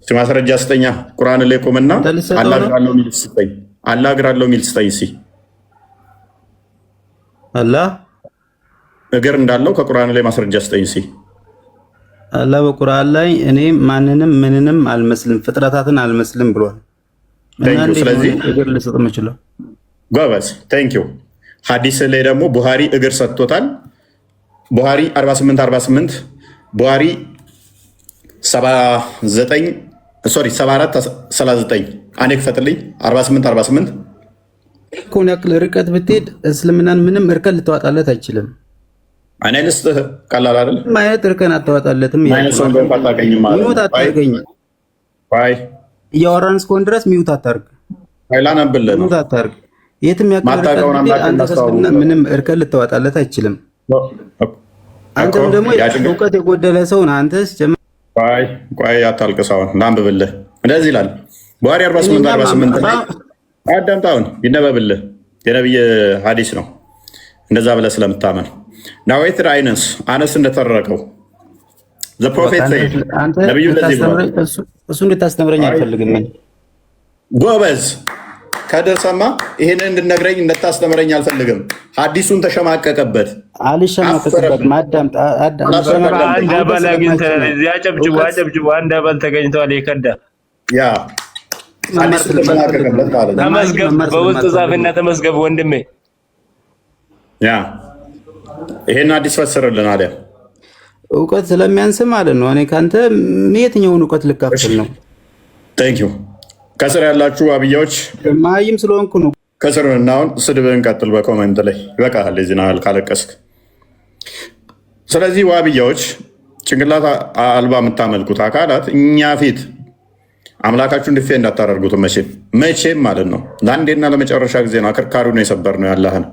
ማስረጃ ስጠኛ። ቁርአን ላይ ቆምና አላግራለሁ ሚል ስጠኝ። አላግራለሁ ሚል ስጠኝ። ሲ አላህ እግር እንዳለው ከቁርአን ላይ ማስረጃ ስጠኝ። ሲ አላህ በቁርአን ላይ እኔ ማንንም ምንንም አልመስልም ፍጥረታትን አልመስልም ብሏል። ስለዚህ እግር ልሰጥ የምችለው ጎበዝ። ቴንኪው። ሐዲስ ላይ ደግሞ ቡሃሪ እግር ሰጥቶታል። ቡሃሪ 48 ቡሃሪ 7439 አንዴ ክፈትልኝ። 48 ኮን ያክል ርቀት ብትሄድ እስልምናን ምንም እርከን ልታወጣለት አይችልም። እኔ ልስጥህ ቀላል አይደል? ማየት እርከን አታወጣለትም። ሚውት አታርገኝ። እያወራን እስከሆን ድረስ ሚውት አታርግ። ሚውት አታርግ። የትም ያክል ምንም እርከን ልታወጣለት አይችልም። አንተም ደግሞ እውቀት የጎደለ ሰውን አንተስ ቆይ አታልቅስ። አሁን ላንብብልህ። እንደዚህ ይላል ቡሃሪ 48 ላይ አዳምጣውን ይነበብልህ። የነብይ ሐዲስ ነው። እንደዛ ብለህ ስለምታመን ናዌት ራይነስ አነስ እንደተረከው ዘ ፕሮፌት ሰይድ ነብዩ እንደዚህ ብሏል። እሱ እንድታስተምረኝ አልፈልግም። ጎበዝ ከደርሰማ ይሄንን እንድነግረኝ እንድታስተምረኝ አልፈልግም። ሐዲሱን ተሸማቀቀበት። አልሸማቀቀበትም። አዳምጥ። አንድ አባል አግኝተናል። እዚያ አጨብጭቡ። አንድ አባል ተገኝቷል። የከዳ ያ ሐዲሱን ተሸማቀቀበት ማለት ነው። ተመዝገብ፣ በውስጥ ጻፍና ተመዝገብ ወንድሜ። ያ ይሄን አዲስ ፈስርልን አለ። እውቀት ስለሚያንስ ማለት ነው። እኔ ካንተ የትኛውን እውቀት ልካፈል ነው? ቴንክ ዩ። ከስር ያላችሁ አብያዎች ማይም ስለሆንኩ ነው። ከስር እናውን ስድብህን ቀጥል በኮሜንት ላይ ይበቃል። እዚህ ናል ካለቀስክ። ስለዚህ ዋብያዎች ጭንቅላት አልባ የምታመልኩት አካላት እኛ ፊት አምላካችሁ እንድፌ እንዳታደርጉት መቼም ማለት ነው። ለአንዴና ለመጨረሻ ጊዜ ነው አከርካሪውን የሰበር ነው ያለህን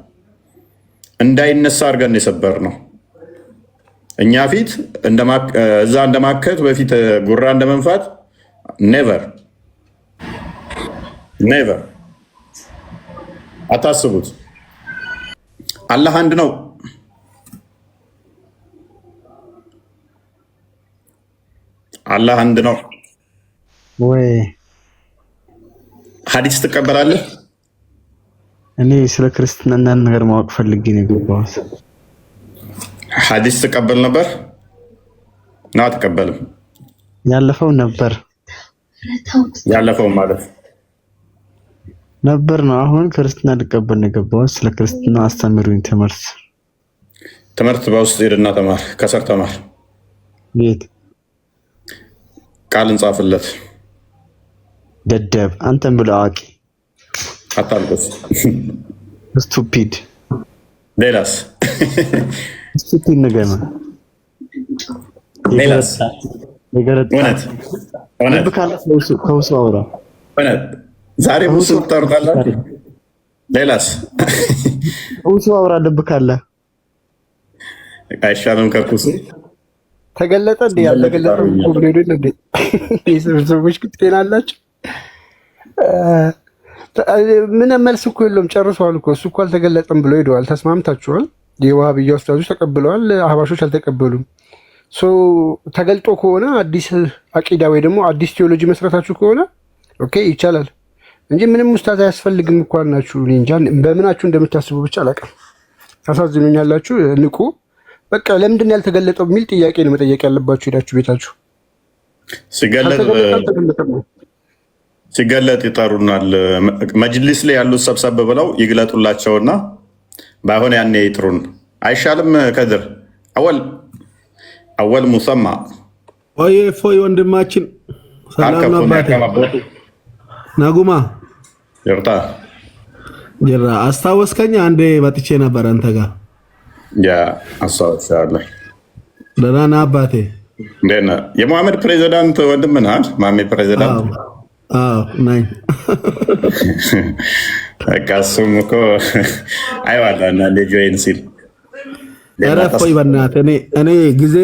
እንዳይነሳ አድርገን የሰበር ነው። እኛ ፊት እዛ እንደማከት በፊት ጉራ እንደመንፋት ኔቨር አታስቡት። አላህ አንድ ነው። አላህ አንድ ነው ወይ? ሐዲስ ትቀበላለህ? እኔ ስለ ክርስትና አንዳንድ ነገር ማወቅ ፈልጌ ነው የገባሁት። ሐዲስ ትቀበል ነበር? ና አትቀበልም? ያለፈው ነበር። ያለፈው ማለት ነበር ነው። አሁን ክርስትና ልቀበል ነው የገባሁት። ስለ ክርስትና አስተምሩኝ። ትምህርት በውስጥ ሄድና ተማር። ከስር ተማር። ቤት ቃል እንጻፍለት። ደደብ አንተም ብሎ አዋቂ አታልቅስ። ስቱፒድ ሌላስ? ስቱፒድ ነገር ነው። ሌላስ? እውነት ልብ ካለ ከውስጥ አውራ። እውነት ዛሬ ብዙ ታርታላችሁ። ሌላስ? ከውስጥ አውራ። ልብ ካለ አይሻልም? ከኩሱ ተገለጠ እንዴ? ያልተገለጠ ኮብሌዶ እንዴ? የሰዎች ጤና አላችሁ? ምን መልስ እኮ የለውም። ጨርሰዋል እኮ እሱ እኮ አልተገለጠም ብሎ ሄደዋል። ተስማምታችኋል። የዋሃብያ ኡስታዞች ተቀብለዋል። አህባሾች አልተቀበሉም። ተገልጦ ከሆነ አዲስ አቂዳ ወይ ደግሞ አዲስ ቴዎሎጂ መስራታችሁ ከሆነ ኦኬ ይቻላል እንጂ ምንም ኡስታዝ አያስፈልግም እኮ አልናችሁ። እኔ እንጃ በምናችሁ እንደምታስቡ ብቻ አላውቅም። ታሳዝኑኛላችሁ። ንቁ በቃ። ለምንድን ነው ያልተገለጠው የሚል ጥያቄ ነው መጠየቅ ያለባችሁ። ሄዳችሁ ቤታችሁ ሲገለጥ ይጠሩናል። መጅሊስ ላይ ያሉት ሰብሰብ ብለው ይግለጡላቸውና ባይሆን ያኔ ይጥሩን አይሻልም? ከድር አወል ሙሰማ ወይ ፎይ ወንድማችን ሰላም ነው አባቴ ናጉማ ይርታ ጀራ አስታወስከኝ። አንዴ መጥቼ ነበር አንተ ጋር ያ አስታወስሻለሁ። ደህና ነህ አባቴ? እንደና የሙሐመድ ፕሬዚዳንት ወንድም ነህ? ማሜ ፕሬዚዳንት ነኝ። በቃ እሱም እኮ አይዋላ እና ጆይን ሲል እረፎይ በእናትህ እኔ ጊዜ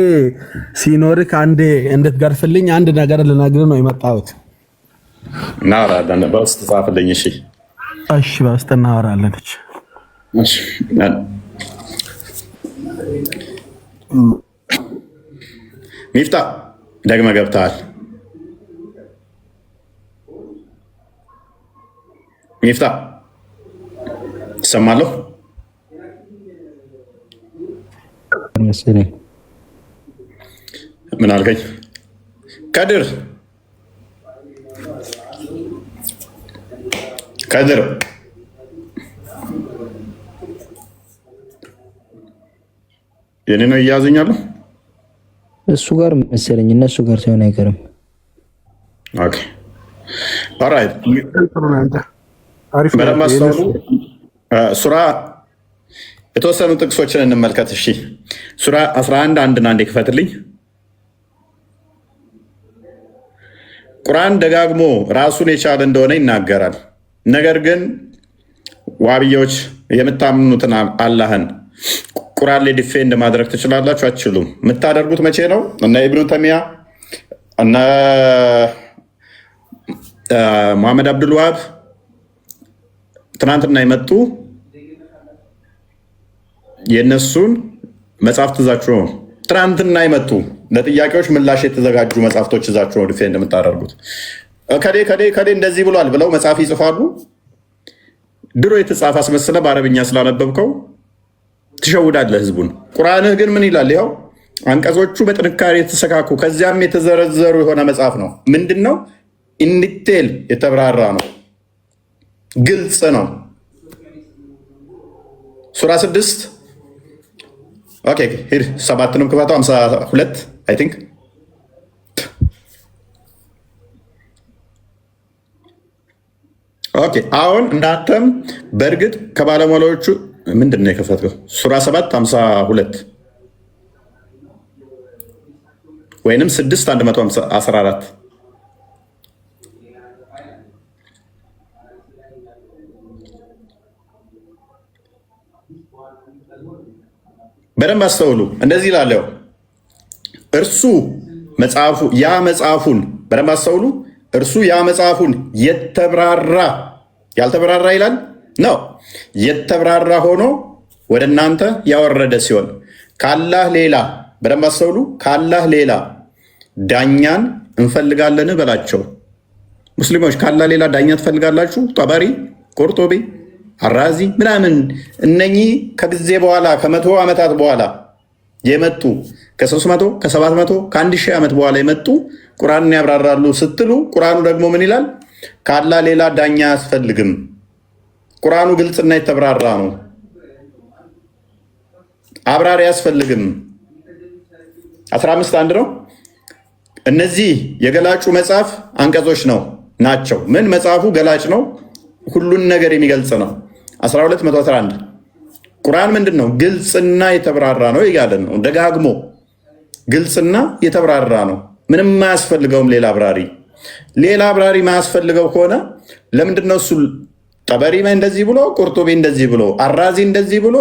ሲኖርህ አንዴ እንድትገርፍልኝ አንድ ነገር ልነግርህ ነው የመጣሁት። እናወራለን። በውስጥ ጻፍልኝ። እሺ እሺ፣ በውስጥ እናወራለን። እሺ ሚፍታ ደግመህ ገብተሃል። ሚፍታ እሰማለሁ መሰለኝ። ምን አልከኝ? ከድር የኔ ነው እያያዙኛሉ። እሱ ጋር መሰለኝ እነሱ ጋር ሳይሆን አይቀርም። ኦኬ ኦራይት። ሱራ የተወሰኑ ጥቅሶችን እንመልከት። እሺ ሱራ 11 አንድና አንድ ክፈትልኝ። ቁርአን ደጋግሞ ራሱን የቻለ እንደሆነ ይናገራል። ነገር ግን ዋብያዎች የምታምኑትን አላህን ቁርአን ላይ ዲፌንድ ማድረግ ትችላላችሁ? አትችሉም። የምታደርጉት መቼ ነው? እነ ኢብኑ ተሚያ እነ መሐመድ አብዱል ዋሃብ ትናንትና የመጡ የእነሱን መጽሐፍት ይዛችሁ ነው። ትናንትና የመጡ ለጥያቄዎች ምላሽ የተዘጋጁ መጽሐፍቶች ይዛችሁ ነው ዲፌንድ የምታደርጉት። ከዴ እንደዚህ ብሏል ብለው መጽሐፍ ይጽፋሉ። ድሮ የተጻፈ አስመስለ በአረብኛ ስላነበብከው ትሸውዳለህ ህዝቡን። ቁርአንህ ግን ምን ይላል? ይኸው አንቀጾቹ በጥንካሬ የተሰካኩ ከዚያም የተዘረዘሩ የሆነ መጽሐፍ ነው። ምንድን ነው? ኢንዲቴል የተብራራ ነው። ግልጽ ነው። ሱራ 6 ኦኬ ሂድ 7ንም ክፈተው 52 አይ ቲንክ ኦኬ። አሁን እንዳንተም በእርግጥ ከባለሟሎቹ ምንድን ነው የከፈትከው? ሱራ 7 52 ወይንም 6 114 በደንብ አስተውሉ። እንደዚህ ላለው እርሱ መጽሐፉ ያ መጽሐፉን በደንብ አስተውሉ። እርሱ ያ መጽሐፉን የተብራራ ያልተብራራ ይላል ነው የተብራራ ሆኖ ወደ እናንተ ያወረደ ሲሆን ካላህ ሌላ በደንብ አስተውሉ። ካላህ ሌላ ዳኛን እንፈልጋለን በላቸው። ሙስሊሞች ካላህ ሌላ ዳኛ ትፈልጋላችሁ? ጠበሪ፣ ቆርጦቤ፣ አራዚ ምናምን እነኚህ ከጊዜ በኋላ ከ100 ዓመታት በኋላ የመጡ ከ300 ከ700 ከ1000 ዓመት በኋላ የመጡ ቁርአንን ያብራራሉ ስትሉ ቁርአኑ ደግሞ ምን ይላል? ካላህ ሌላ ዳኛ አያስፈልግም። ቁርአኑ ግልጽና የተብራራ ነው። አብራሪ አያስፈልግም። 15 አንድ ነው። እነዚህ የገላጩ መጽሐፍ አንቀጾች ናቸው። ምን መጽሐፉ ገላጭ ነው፣ ሁሉን ነገር የሚገልጽ ነው። 1211 ቁርአን ምንድን ነው? ግልጽና የተብራራ ነው እያለን ነው። ደጋግሞ ግልጽና የተብራራ ነው። ምንም ማያስፈልገውም ሌላ አብራሪ። ሌላ አብራሪ ማያስፈልገው ከሆነ ለምንድን ነው እሱ ጠበሪ እንደዚህ ብሎ፣ ቁርጡቢ እንደዚህ ብሎ፣ አራዚ እንደዚህ ብሎ፣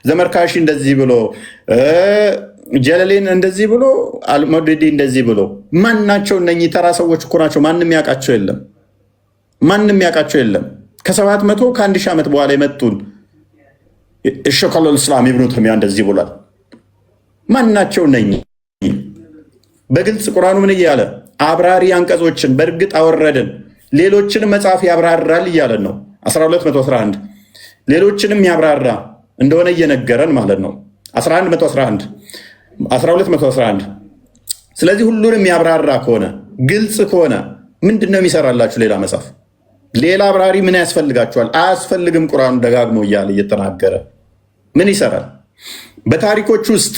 ዘመርካሺ እንደዚህ ብሎ፣ ጀለሌን እንደዚህ ብሎ፣ አልመውዲዲ እንደዚህ ብሎ? ማናቸው? እነኚህ ተራ ሰዎች እኮ ናቸው። ማንም ያውቃቸው የለም። ማንም ያውቃቸው የለም። ከ700 ከ1000 ዓመት በኋላ የመጡን ሸይኹል ኢስላም ኢብኑ ተይሚያ እንደዚህ ብሏል። ማናቸው እነኚህ? በግልጽ ቁርአኑ ምን እያለ አብራሪ አንቀጾችን በእርግጥ አወረድን፣ ሌሎችንም መጽሐፍ ያብራራል እያለን ነው። 1211 ሌሎችንም ያብራራ እንደሆነ እየነገረን ማለት ነው። 1211 ስለዚህ ሁሉንም ያብራራ ከሆነ ግልጽ ከሆነ ምንድን ነው የሚሰራላችሁ ሌላ መጽሐፍ? ሌላ አብራሪ ምን ያስፈልጋችኋል? አያስፈልግም። ቁርአኑ ደጋግሞ እያለ እየተናገረ ምን ይሰራል? በታሪኮች ውስጥ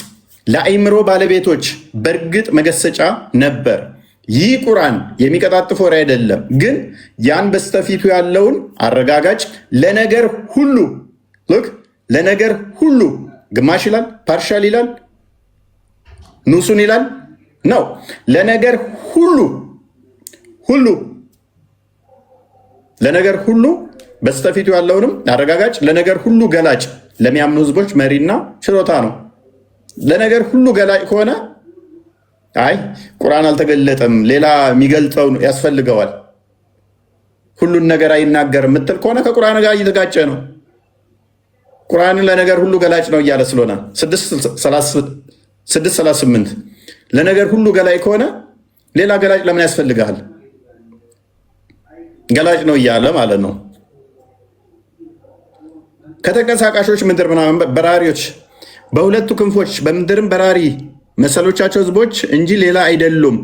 ለአእምሮ ባለቤቶች በእርግጥ መገሰጫ ነበር። ይህ ቁርአን የሚቀጣጥፍ ወሬ አይደለም፣ ግን ያን በስተፊቱ ያለውን አረጋጋጭ ለነገር ሁሉ ለነገር ሁሉ ግማሽ ይላል፣ ፓርሻል ይላል፣ ኑሱን ይላል ነው። ለነገር ሁሉ ለነገር ሁሉ በስተፊቱ ያለውንም አረጋጋጭ ለነገር ሁሉ ገላጭ ለሚያምኑ ህዝቦች መሪና ችሮታ ነው። ለነገር ሁሉ ገላጭ ከሆነ አይ ቁርአን አልተገለጠም፣ ሌላ የሚገልጸው ያስፈልገዋል፣ ሁሉን ነገር አይናገርም የምትል ከሆነ ከቁርአን ጋር እየተጋጨ ነው። ቁርአንን ለነገር ሁሉ ገላጭ ነው እያለ ስለሆነ 638 ለነገር ሁሉ ገላጭ ከሆነ ሌላ ገላጭ ለምን ያስፈልጋል? ገላጭ ነው እያለ ማለት ነው። ከተንቀሳቃሾች ምድር ምናምን በራሪዎች በሁለቱ ክንፎች በምድርም በራሪ መሰሎቻቸው ህዝቦች እንጂ ሌላ አይደሉም።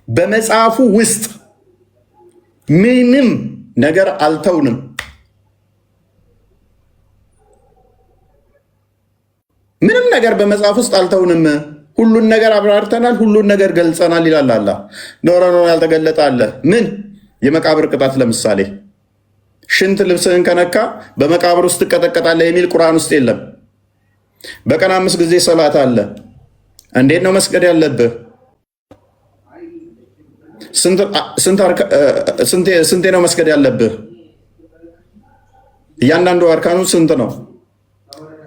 በመጽሐፉ ውስጥ ምንም ነገር አልተውንም። ምንም ነገር በመጽሐፍ ውስጥ አልተውንም። ሁሉን ነገር አብራርተናል፣ ሁሉን ነገር ገልጸናል ይላል አላህ። ኖረ ያልተገለጠ አለ። ምን? የመቃብር ቅጣት ለምሳሌ ሽንት ልብስህን ከነካ በመቃብር ውስጥ ትቀጠቀጣለህ የሚል ቁርአን ውስጥ የለም። በቀን 5 ጊዜ ሰላት አለ። እንዴት ነው መስገድ ያለብህ? ስንቴ ነው መስገድ ያለብህ? እያንዳንዱ አርካኑ ስንት ነው?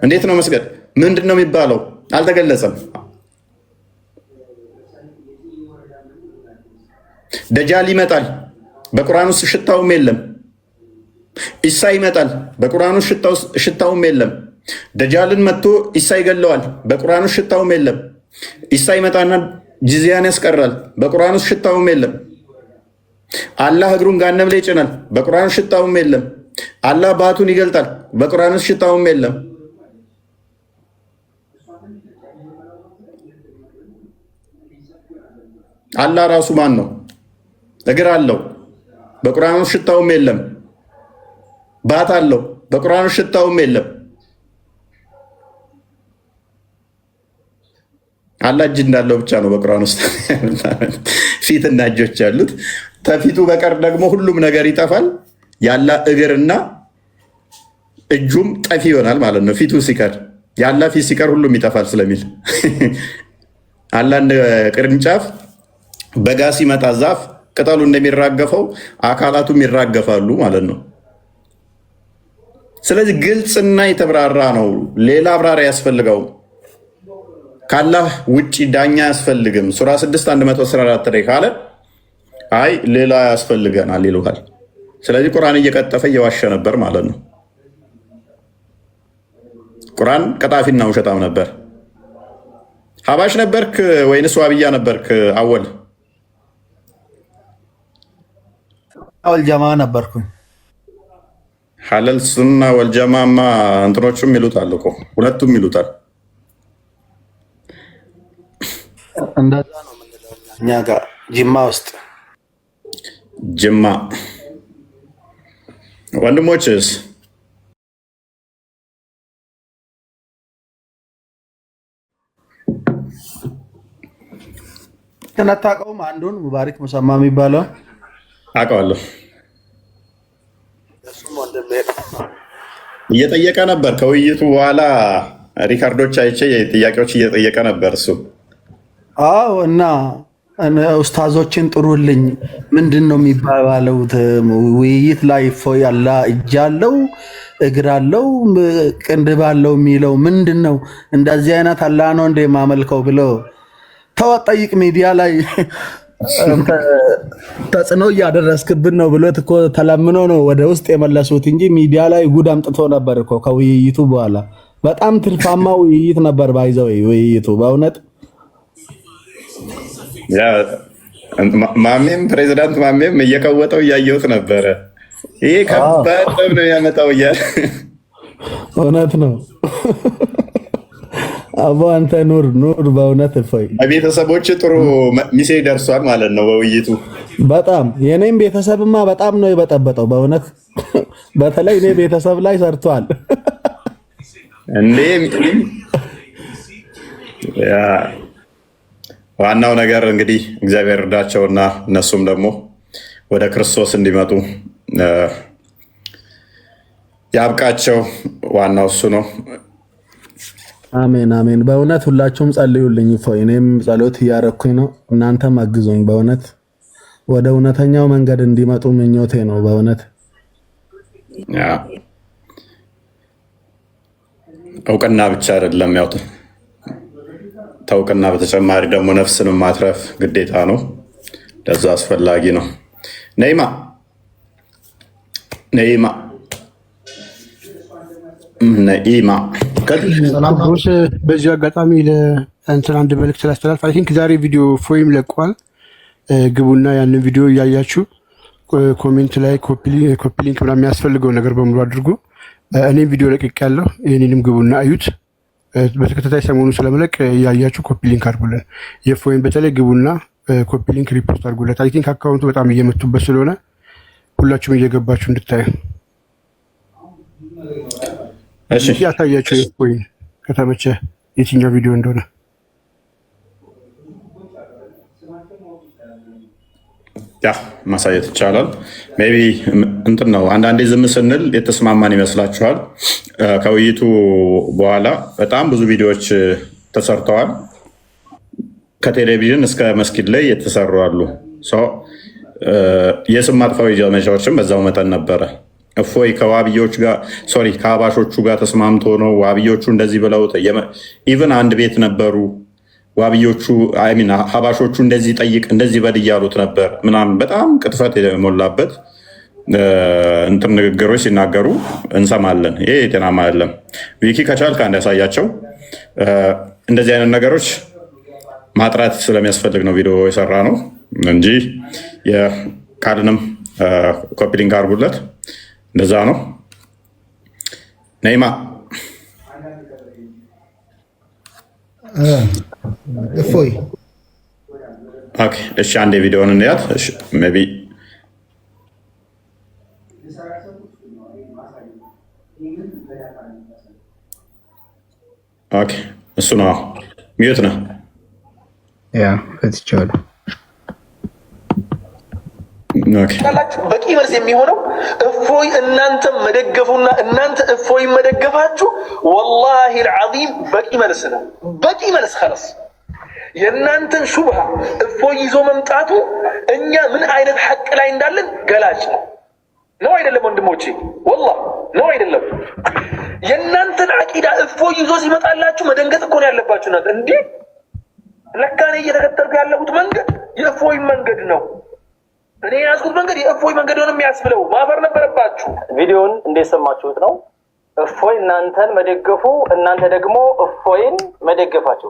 እንዴት ነው መስገድ? ምንድን ነው የሚባለው? አልተገለጸም። ደጃል ይመጣል፣ በቁርአን ውስጥ ሽታውም የለም። ኢሳ ይመጣል፣ በቁርአን ውስጥ ሽታውም የለም። ደጃልን መጥቶ ኢሳ ይገለዋል፣ በቁርአን ውስጥ ሽታውም የለም። ኢሳ ይመጣና ጂዚያን ያስቀራል፣ በቁርአን ውስጥ ሽታውም የለም። አላህ እግሩን ጋነም ላይ ይጭናል፣ በቁርአን ውስጥ ሽታውም የለም። አላህ ባቱን ይገልጣል፣ በቁርአን ውስጥ ሽታውም የለም። አላህ ራሱ ማን ነው? እግር አለው፣ በቁርአን ውስጥ ሽታውም የለም። ባት አለው፣ በቁርአን ውስጥ ሽታውም የለም። አላህ እጅ እንዳለው ብቻ ነው በቁርአን ውስጥ ፊትና እጆች ያሉት። ከፊቱ በቀር ደግሞ ሁሉም ነገር ይጠፋል። የአላህ እግርና እጁም ጠፊ ይሆናል ማለት ነው። ፊቱ ሲቀር የአላህ ፊት ሲቀር ሁሉም ይጠፋል ስለሚል አላህ እንደ ቅርንጫፍ በጋ ሲመጣ ዛፍ ቅጠሉ እንደሚራገፈው አካላቱም ይራገፋሉ ማለት ነው። ስለዚህ ግልጽና የተብራራ ነው። ሌላ አብራሪ አያስፈልገውም። ካላህ ውጭ ዳኛ አያስፈልግም። ሱራ 6:114 ላይ ካለ አይ ሌላ ያስፈልገናል ይሉሃል። ስለዚህ ቁርአን እየቀጠፈ እየዋሸ ነበር ማለት ነው። ቁርአን ቀጣፊና ውሸታም ነበር። ሀባሽ ነበርክ ወይንስ ዋብያ ነበርክ? አወል ወልጀማ ነበርኩኝ። ሐለል ሱና ወልጀማማ እንትኖቹም ይሉታል እኮ ሁለቱም ይሉታል። እንደዛ ነው የምንለው እኛ ጋር ጅማ ውስጥ። ጅማ ወንድሞችስ ተነታቀውም አንዱን ሙባሪክ ሙሰማ የሚባለው አውቀዋለሁ። እየጠየቀ ነበር ከውይይቱ በኋላ ሪካርዶች አይቼ ጥያቄዎች እየጠየቀ ነበር እሱ። አዎ እና ኡስታዞችን ጥሩልኝ፣ ምንድን ነው የሚባለው ውይይት ላይ? ፎይ አላ እጅ አለው እግር አለው ቅንድብ አለው የሚለው ምንድን ነው? እንደዚህ አይነት አላ ነው እንደ ማመልከው ብሎ ተወጠይቅ ሚዲያ ላይ ተጽዕኖ እያደረስክብን ነው ብሎት እኮ ተለምኖ ነው ወደ ውስጥ የመለሱት እንጂ ሚዲያ ላይ ጉድ አምጥቶ ነበር እኮ ከውይይቱ በኋላ። በጣም ትርፋማ ውይይት ነበር ባይዘው ውይይቱ በእውነት ማሜም ፕሬዚዳንት ማሜም እየቀወጠው እያየሁት ነበረ። ይሄ ከባድ ነው ያመጣው እያለ እውነት ነው። አቦ አንተ ኑር በእውነት እፎይ። ቤተሰቦች ጥሩ ሚሴ ደርሷል ማለት ነው በውይይቱ። በጣም የኔም ቤተሰብማ በጣም ነው የበጠበጠው በእውነት። በተለይ እኔ ቤተሰብ ላይ ሰርቷል እንዴ። ዋናው ነገር እንግዲህ እግዚአብሔር እርዳቸውና እነሱም ደግሞ ወደ ክርስቶስ እንዲመጡ ያብቃቸው። ዋናው እሱ ነው። አሜን አሜን። በእውነት ሁላችሁም ጸልዩልኝ እፎይ። እኔም ጸሎት እያረኩኝ ነው፣ እናንተም አግዙኝ በእውነት ወደ እውነተኛው መንገድ እንዲመጡ ምኞቴ ነው በእውነት። እውቅና ብቻ አይደለም ያው ታውቅና በተጨማሪ ደግሞ ነፍስንም ማትረፍ ግዴታ ነው። ለዛ አስፈላጊ ነው። ነይማ በዚህ አጋጣሚ ለእንትን አንድ መልዕክት ስላስተላልፍ አይ ቲንክ ዛሬ ቪዲዮ ፎይም ለቋል። ግቡና ያንን ቪዲዮ እያያችሁ ኮሜንት ላይ ኮፒ ሊንክ ምናምን የሚያስፈልገው ነገር በሙሉ አድርጎ እኔም ቪዲዮ ለቅቅ ያለው ይህንንም ግቡና እዩት። በተከታታይ ሰሞኑ ስለመለቅ እያያችሁ ኮፒ ሊንክ አድርጉልን። የፎይን በተለይ ግቡና ኮፒ ሊንክ ሪፖስት አድርጉለት። አይ ቲንክ አካውንቱ በጣም እየመቱበት ስለሆነ ሁላችሁም እየገባችሁ እንድታዩ ያሳያቸው። የፎይን ከተመቸ የትኛው ቪዲዮ እንደሆነ ያ ማሳየት ይቻላል። ሜይ ቢ እንትን ነው አንዳንዴ ዝም ስንል የተስማማን ይመስላችኋል። ከውይይቱ በኋላ በጣም ብዙ ቪዲዮዎች ተሰርተዋል። ከቴሌቪዥን እስከ መስጊድ ላይ የተሰሩ አሉ። የስም ማጥፋዊ ዘመቻዎችም በዛው መጠን ነበረ። እፎይ ከዋብዮች ጋር ሶሪ ከአባሾቹ ጋር ተስማምቶ ነው ዋብዮቹ እንደዚህ ብለው ኢቨን አንድ ቤት ነበሩ ዋብዮቹ አይሚን ሀባሾቹ እንደዚህ ጠይቅ እንደዚህ በል እያሉት ነበር ምናምን በጣም ቅጥፈት የሞላበት እንትን ንግግሮች ሲናገሩ እንሰማለን። ይሄ ጤናማ አይደለም። ዊኪ ከቻልክ አንድ ያሳያቸው። እንደዚህ አይነት ነገሮች ማጥራት ስለሚያስፈልግ ነው ቪዲዮ የሰራ ነው እንጂ የካድንም ኮፒ ሊንክ አድርጉለት። እንደዛ ነው። ነይማ እፎይ እሺ፣ አንዴ ቪዲዮውን እንያት። ሜይ ቢ እሱ ነው። ሚዩት ነው። ያ ፈትቻለሁ። በቂ መልስ የሚሆነው እፎይ እናንተም መደገፉና እናንተ እፎይ መደገፋችሁ ወላሂ አልዓዚም በቂ መልስ ነው። በቂ መልስ ኸላስ። የእናንተን ሹብሃ እፎይ ይዞ መምጣቱ እኛ ምን አይነት ሐቅ ላይ እንዳለን ገላጭ ነው። ነው አይደለም ወንድሞቼ? ወላሂ ነው አይደለም? የእናንተን አቂዳ እፎይ ይዞ ሲመጣላችሁ መደንገጥ እኮ ነው ያለባችሁ። እናንተ እንዴ ለካ እኔ እየተከተልኩ ያለሁት መንገድ የእፎይ መንገድ ነው። እኔ ያዝኩት መንገድ የእፎይ መንገድ ነው የሚያስብለው ማፈር ነበረባችሁ። ቪዲዮውን እንደሰማችሁት ነው። እፎይ እናንተን መደገፉ፣ እናንተ ደግሞ እፎይን መደገፋችሁ።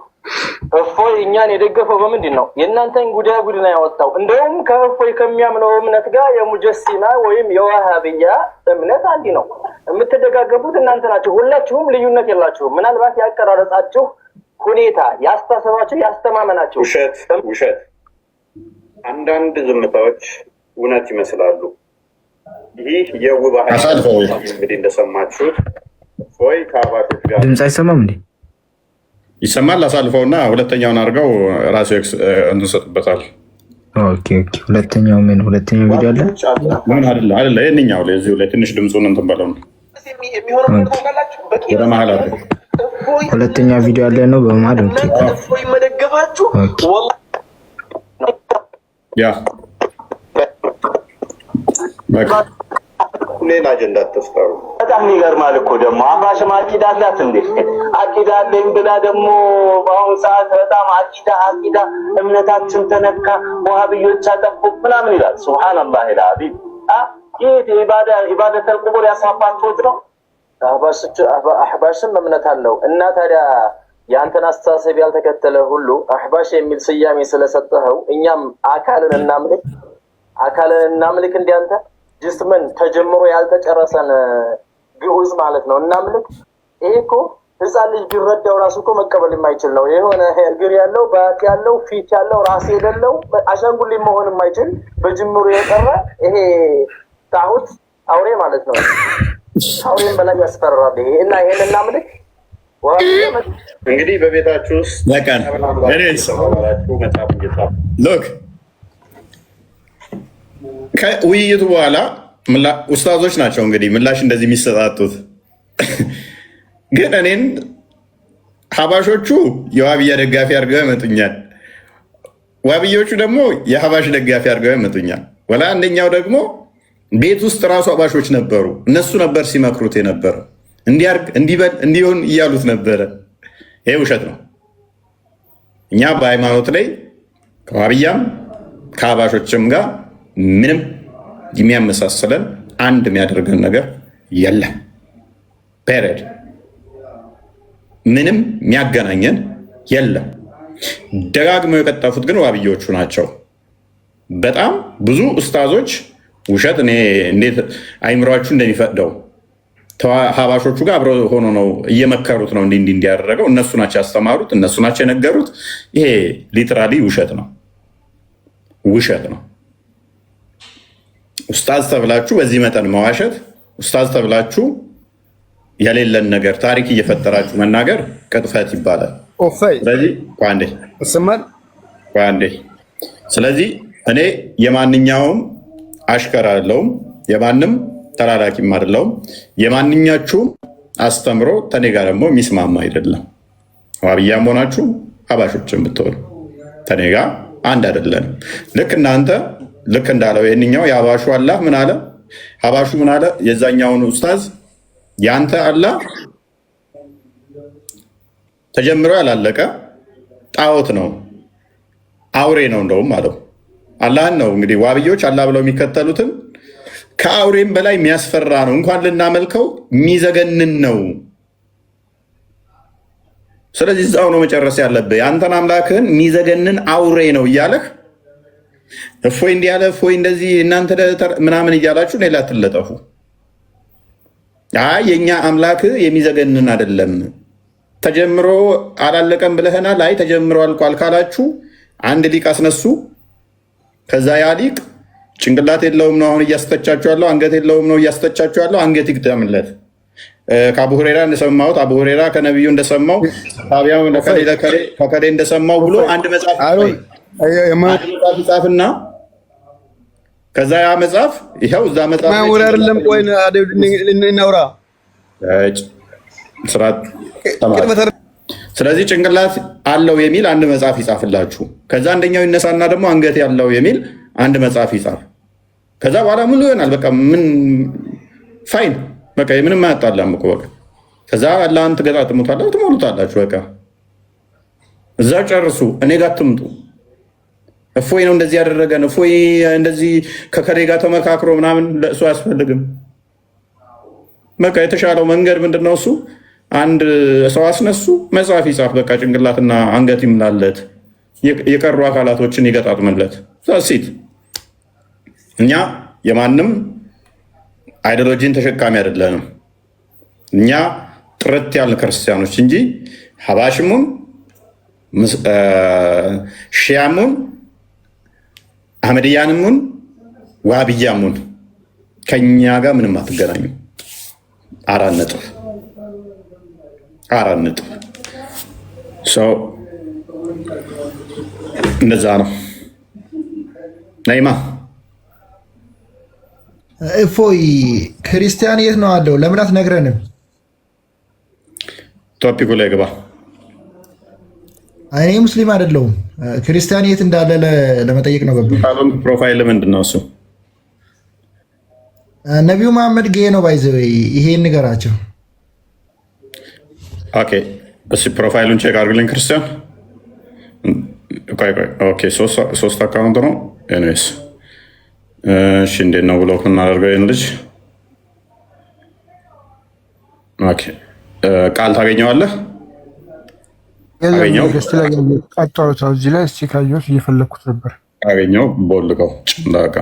እፎይ እኛን የደገፈው በምንድን ነው? የእናንተን ጉድ ነው ያወጣው። እንደውም ከእፎይ ከሚያምነው እምነት ጋር የሙጀሲማ ወይም የዋሃብያ እምነት አንድ ነው። የምትደጋገፉት እናንተ ናችሁ። ሁላችሁም ልዩነት የላችሁም። ምናልባት ያቀራረጻችሁ ሁኔታ፣ ያስተሳሰባችሁ፣ ያስተማመናችሁ ውሸት አንዳንድ ዝምታዎች እውነት ይመስላሉ። ይህ የውብ እንግዲህ እንደሰማችሁት ወይ ከአባቶች ጋር ድምፅ አይሰማም እንዴ? ይሰማል። አሳልፈውና ሁለተኛውን አድርገው ራሱ እንሰጥበታል። ሁለተኛው ምን ሁለተኛው ቪዲዮ አለ? ምን አይደለ ይሄንኛው ላይ እዚሁ ላይ ትንሽ ድምፁን እንትን በለው ሁለተኛ ቪዲዮ አለ ነው በመሀል መደገፋችሁ ያ ሌላ አጀንዳ ተፍጠሩ። በጣም ይገርማል እኮ ደግሞ አፍራሽም አቂዳ አላት እንዴ? አቂዳ አለኝ ብላ ደግሞ በአሁኑ ሰዓት በጣም አቂዳ እምነታችን ተነካ፣ ወሃብዮች አጠፉ ምናምን ይላል። ሱብሃንአላህ ኢላዚ ይህ ኢባደተል ቁቡር ያሳባችሁት ነው። አህባሽም እምነት አለው እና ታዲያ የአንተን አስተሳሰብ ያልተከተለ ሁሉ አህባሽ የሚል ስያሜ ስለሰጠኸው እኛም አካልን እናምልክ እንዲያንተ ጅስምን ተጀምሮ ያልተጨረሰን ግዑዝ ማለት ነው እናምልክ። ይሄ እኮ ህፃን ልጅ ቢረዳው ራሱ እኮ መቀበል የማይችል ነው። የሆነ እግር ያለው ባክ ያለው ፊት ያለው ራስ የሌለው አሻንጉሊት መሆን የማይችል በጅምሩ የቀረ ይሄ ጣዖት አውሬ ማለት ነው። አውሬን በላይ ያስፈራራል ይሄ እና ይሄን እናምልክ። እንግዲህ በቤታችሁ ውስጥ ከውይይቱ በኋላ ኡስታዞች ናቸው እንግዲህ ምላሽ እንደዚህ የሚሰጣጡት። ግን እኔን ሀባሾቹ የዋብያ ደጋፊ አድርገው ያመጡኛል፣ ዋብዮቹ ደግሞ የሀባሽ ደጋፊ አድርገው ያመጡኛል። ወላ አንደኛው ደግሞ ቤት ውስጥ ራሱ ሀባሾች ነበሩ፣ እነሱ ነበር ሲመክሩት የነበረ እንዲያርግ እንዲበል እንዲሆን እያሉት ነበረ። ይሄ ውሸት ነው። እኛ በሃይማኖት ላይ ከዋብያም ከሀባሾችም ጋር ምንም የሚያመሳስለን አንድ የሚያደርገን ነገር የለም። ፔሬድ ምንም የሚያገናኘን የለም። ደጋግመው የቀጠፉት ግን ዋብዮቹ ናቸው። በጣም ብዙ ኡስታዞች ውሸት እኔ እንዴት አይምሯችሁ እንደሚፈቅደው ሀባሾቹ ጋር አብረው ሆኖ ነው እየመከሩት ነው እንዲህ እንዲያደረገው። እነሱ ናቸው ያስተማሩት፣ እነሱ ናቸው የነገሩት። ይሄ ሊትራሊ ውሸት ነው፣ ውሸት ነው። ኡስታዝ ተብላችሁ በዚህ መጠን መዋሸት፣ ኡስታዝ ተብላችሁ የሌለን ነገር ታሪክ እየፈጠራችሁ መናገር ቅጥፈት ይባላል። ስለዚህ ስለዚህ እኔ የማንኛውም አሽከር አይደለሁም፣ የማንም ተላላኪም አይደለሁም። የማንኛችሁም አስተምሮ ተኔ ጋር ደግሞ የሚስማማ አይደለም። ዋብያም ሆናችሁ ሀባሾችን ብትሆኑ ተኔ ጋር አንድ አይደለንም። ልክ እናንተ ልክ እንዳለው ይህንኛው የሀባሹ አላህ ምን አለ? ሀባሹ ምን አለ? የዛኛውን ኡስታዝ ያንተ አላህ ተጀምሮ ያላለቀ ጣዖት ነው፣ አውሬ ነው እንደውም አለው። አላህን ነው እንግዲህ ዋብዮች አላህ ብለው የሚከተሉትን ከአውሬም በላይ የሚያስፈራ ነው፣ እንኳን ልናመልከው የሚዘገንን ነው። ስለዚህ እዛው ነው መጨረስ ያለብህ። የአንተን አምላክህን የሚዘገንን አውሬ ነው እያለህ እፎይ እንዲህ ያለ እፎይ እንደዚህ እናንተ ምናምን እያላችሁ ሌላ ትለጠፉ። አይ የእኛ አምላክ የሚዘገንን አይደለም፣ ተጀምሮ አላለቀም ብለህናል። አይ ተጀምሮ አልቋል ካላችሁ አንድ ሊቅ አስነሱ። ከዛ ያ ሊቅ ጭንቅላት የለውም ነው አሁን እያስተቻችሁ ያለው፣ አንገት የለውም ነው እያስተቻችሁ ያለው። አንገት ይግጠምለት። ከአቡ ሁሬራ እንደሰማሁት አቡ ሁሬራ ከነቢዩ እንደሰማው ታቢያው ከከሌ እንደሰማው ብሎ አንድ መጽሐፍ ይጻፍና ከዛ ያ መጽሐፍ ይኸው እዛ መጽሐፍ አይደለም። ቆይ እናውራ ስርዓት። ስለዚህ ጭንቅላት አለው የሚል አንድ መጽሐፍ ይጻፍላችሁ። ከዛ አንደኛው ይነሳና ደግሞ አንገት ያለው የሚል አንድ መጽሐፍ ይጻፍ። ከዛ በኋላ ሙሉ ይሆናል። በቃ ምን ፋይን በቃ ምንም አያጣላም እኮ በቃ። ከዛ አላህን ትገጣጥሙታላችሁ፣ ትሞሉታላችሁ። በቃ እዛ ጨርሱ። እኔ ጋር ትምጡ። እፎይ ነው እንደዚህ ያደረገን፣ እፎይ እንደዚህ ከከሌ ጋር ተመካክሮ ምናምን ለእሱ አያስፈልግም። በቃ የተሻለው መንገድ ምንድነው? እሱ አንድ ሰው አስነሱ፣ መጽሐፍ ይጻፍ። በቃ ጭንቅላትና አንገት ይምላለት፣ የቀሩ አካላቶችን ይገጣጥምለት። ሴት እኛ የማንም አይዲዮሎጂን ተሸካሚ አይደለንም። እኛ ጥርት ያልን ክርስቲያኖች እንጂ ሀባሽሙን ሺያሙን አህመድያንሙን ዋብያሙን ከኛ ጋር ምንም አትገናኙ። አራት ነጥብ ሰው እንደዛ ነው። ነይማ እፎይ ክርስቲያን የት ነው አለው? ለምን አትነግረንም? ቶፒኩ ላይ ግባ። እኔ ሙስሊም አይደለሁም። ክርስቲያን የት እንዳለ ለመጠየቅ ነው ገባ። ፕሮፋይል ምንድን ነው እሱ? ነቢዩ መሐመድ ጌ ነው ባይዘው። ይሄን ንገራቸው። ኦኬ እሺ፣ ፕሮፋይሉን ቼክ አድርግልኝ ክርስቲያን። ኦኬ ሶስት አካውንት ነው። ኤኒዌይስ እሺ፣ እንዴት ነው ብሎክ እናደርገው? ይህን ልጅ ኦኬ፣ ቃል ታገኘዋለህ? አገኘው እዚህ ላይ እስኪ ካየሁት እየፈለግኩት ነበር። አገኘው ቦልቀው ጭንዳቃ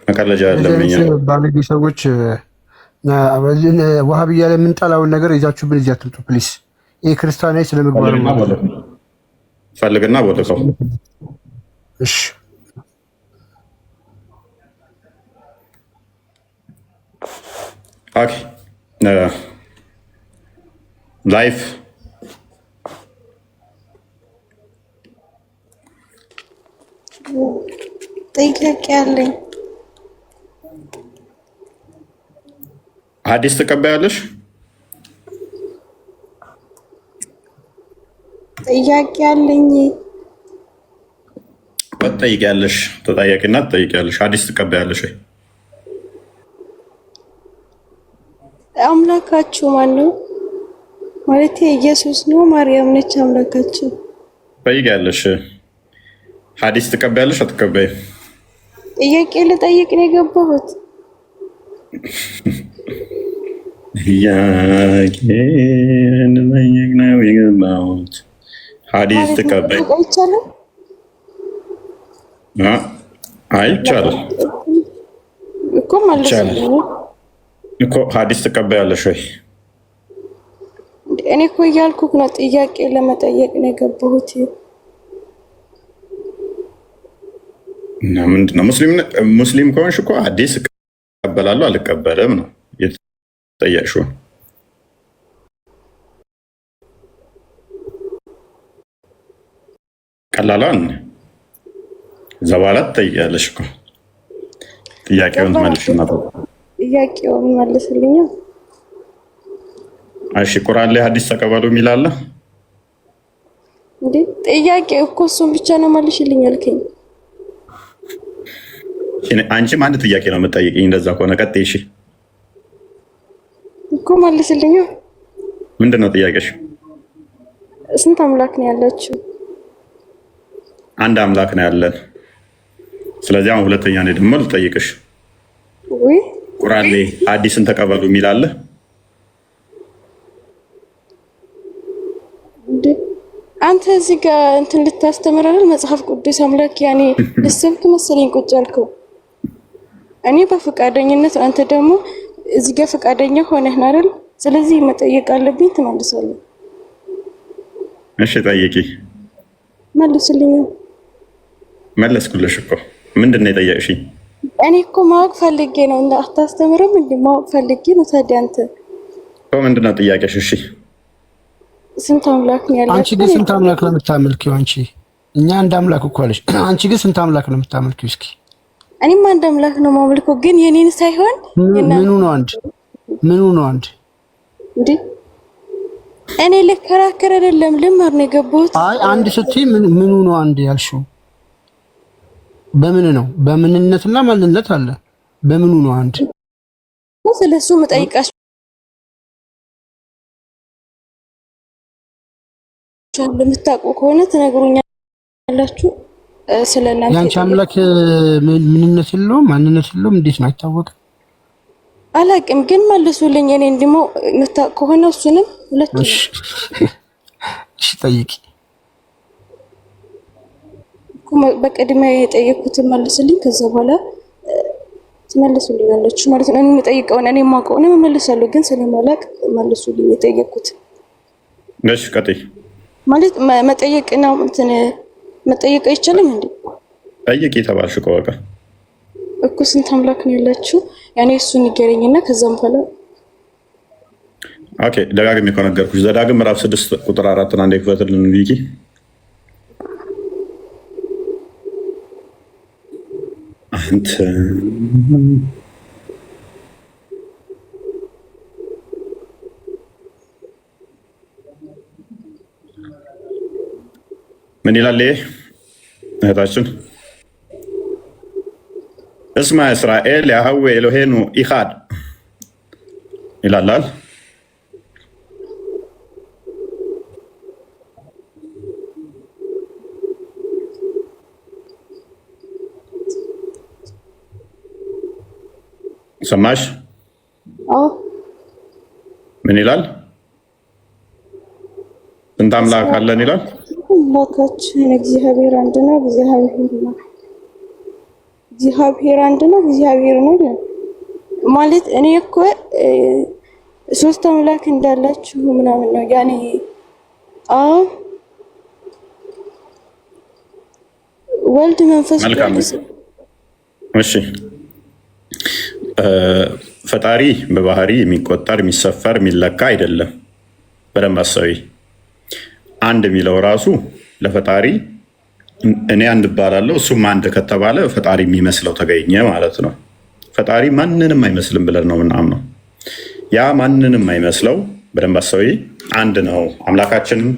መቀለጃ ያለብኝ ባለጌ ሰዎች ዋሃብያ ላይ የምንጠላውን ነገር ይዛችሁብን እዚህ አትምጡ ፕሊስ። ይህ ክርስቲያናዊ ስለ ምግባር ፈልግና ቦልቀው። እሺ ኦኬ ላይፍ ጥያቄ አለኝ። ሐዲስ ትቀበያለሽ? ጥያቄ አለኝ። ትጠይቂያለሽ፣ ተጠያቂና ትጠይቂያለሽ። ሐዲስ ትቀበያለሽ ወይ? አምላካችሁ ማን ነው? ማለት ኢየሱስ ነው ማርያም ነች አምላካችሁ? ትጠይቂያለሽ። ሐዲስ ትቀበያለሽ አትቀበይም? ጥያቄ ልጠይቅ ነው የገባሁት። ሐዲስ ትቀበይ? አይቻልም እኮ ማለት ነው። እኮ ሐዲስ ትቀበያለሽ ወይ? እኔ እኮ እያልኩህ ነው፣ ጥያቄ ለመጠየቅ ነው የገባሁት። እና ምንድን ነው ሙስሊም ከሆንሽ እኮ ሐዲስ እቀበላለሁ አልቀበልም ነው የተጠየቅሽው። ቀላሏን እዛ በኋላ ትጠይቂያለሽ እኮ ጥያቄውን ትመልሽና ጥያቄውን መልስልኛ። እሺ ቁርአን ላይ ሐዲስ ተቀበሉ የሚል አለ እንዴ? ጥያቄ እኮ እሱን ብቻ ነው መልሽልኝ ያልከኝ። አንቺም አንድ ጥያቄ ነው የምትጠይቂኝ። እንደዛ ከሆነ ቀጥይ። እሺ እኮ መልስልኛ። ምንድን ነው ጥያቄሽ? ስንት አምላክ ነው ያላችሁ? አንድ አምላክ ነው ያለን። ስለዚህ አሁን ሁለተኛ ነው ደግሞ ልጠይቅሽ። ወይ ቁርአን ላይ ሐዲስን ተቀበሉ የሚል አለ? አንተ እዚህ ጋር እንትን ልታስተምረናል መጽሐፍ ቅዱስ አምላክ ያኔ ልሰብክ መሰለኝ ቁጭ ያልከው። እኔ በፈቃደኝነት አንተ ደግሞ እዚህ ጋር ፈቃደኛ ሆነህ ነው አይደል? ስለዚህ መጠየቅ አለብኝ፣ ትመልሳለህ። እሺ ጠይቂ። መልስልኝ። መለስኩልሽ እኮ። ምንድን ነው የጠየቅሽኝ? እኔ እኮ ማወቅ ፈልጌ ነው። እንደ አታስተምረም እንዴ? ማወቅ ፈልጌ ነው። ታዲያ አንተ ምንድን ነው ጥያቄሽ? እሺ ስንት አምላክ ነው ያለው? አንቺ ግን ስንት አምላክ ነው የምታመልኪው? አንቺ እኛ አንድ አምላክ እኮ አለሽ። አንቺ ግን ስንት አምላክ ነው የምታመልኪው? እስኪ እኔም አንድ አምላክ ነው የማመልከው፣ ግን የኔን ሳይሆን ምኑ ነው አንድ? ምኑ ነው አንድ እንዴ? እኔ ልከራከር አይደለም ልማር ነው የገባሁት። አይ አንድ ስትይ ምኑ ነው አንድ ያልሽው? በምን ነው? በምንነትና ማንነት አለ። በምኑ ነው አንድ? ስለሱ መጠይቃችሁ የምታውቁ ከሆነ ትነግሩኛላችሁ። ስለናንተ ያንቺ አምላክ ምንነት የለውም ማንነት የለውም? እንዴት ነው አይታወቅም? አላውቅም፣ ግን መልሱልኝ። እኔ እንደሞ የምታውቁ ከሆነ እሱንም ሁለቱም። እሺ ጠይቂ። በቅድሚያ የጠየኩትን መልስልኝ፣ ከዛ በኋላ ትመልሱልኛላችሁ ማለት ነው። እኔ የምጠይቀውን እኔ የማውቀውን እመልሳለሁ፣ ግን ስለማላውቅ መልሱልኝ የጠየኩት። እሺ ቀጥይ። ማለት መጠየቅ ነው እንትን መጠየቅ አይቻልም እንዴ? ጠይቂ ተባልሽ እኮ በቃ እኮ። ስንት አምላክ ነው ያላችሁ? ያኔ እሱን ይገረኝና ከዛም በኋላ ኦኬ። ደጋግሜ እኮ ነገርኩሽ። ዘዳግም ምዕራፍ 6 ቁጥር 4 አንዴ ክፈትልን ቢቂ። አንተ ምን ይላል እህታችን? እስማ እስራኤል ያህዌ ኤሎሄኑ ኢኻድ ይላል። ሰማሽ? ምን ይላል? ስንት አምላክ አለን ይላል? አምላካችን እግዚአብሔር አንድ ነው። እግዚአብሔር አንድ ነው። እግዚአብሔር ነው ማለት እኔ እኮ ሶስት አምላክ እንዳላችሁ ምናምን ነው ያኔ። ወልድ መንፈስ ቅዱስ። እሺ ፈጣሪ በባህሪ የሚቆጠር የሚሰፈር የሚለካ አይደለም። በደንብ አሳቢ። አንድ የሚለው ራሱ ለፈጣሪ እኔ አንድ እባላለሁ እሱም አንድ ከተባለ ፈጣሪ የሚመስለው ተገኘ ማለት ነው። ፈጣሪ ማንንም አይመስልም ብለን ነው ምናምነው። ያ ማንንም አይመስለው በደንብ አሳቢ አንድ ነው። አምላካችንም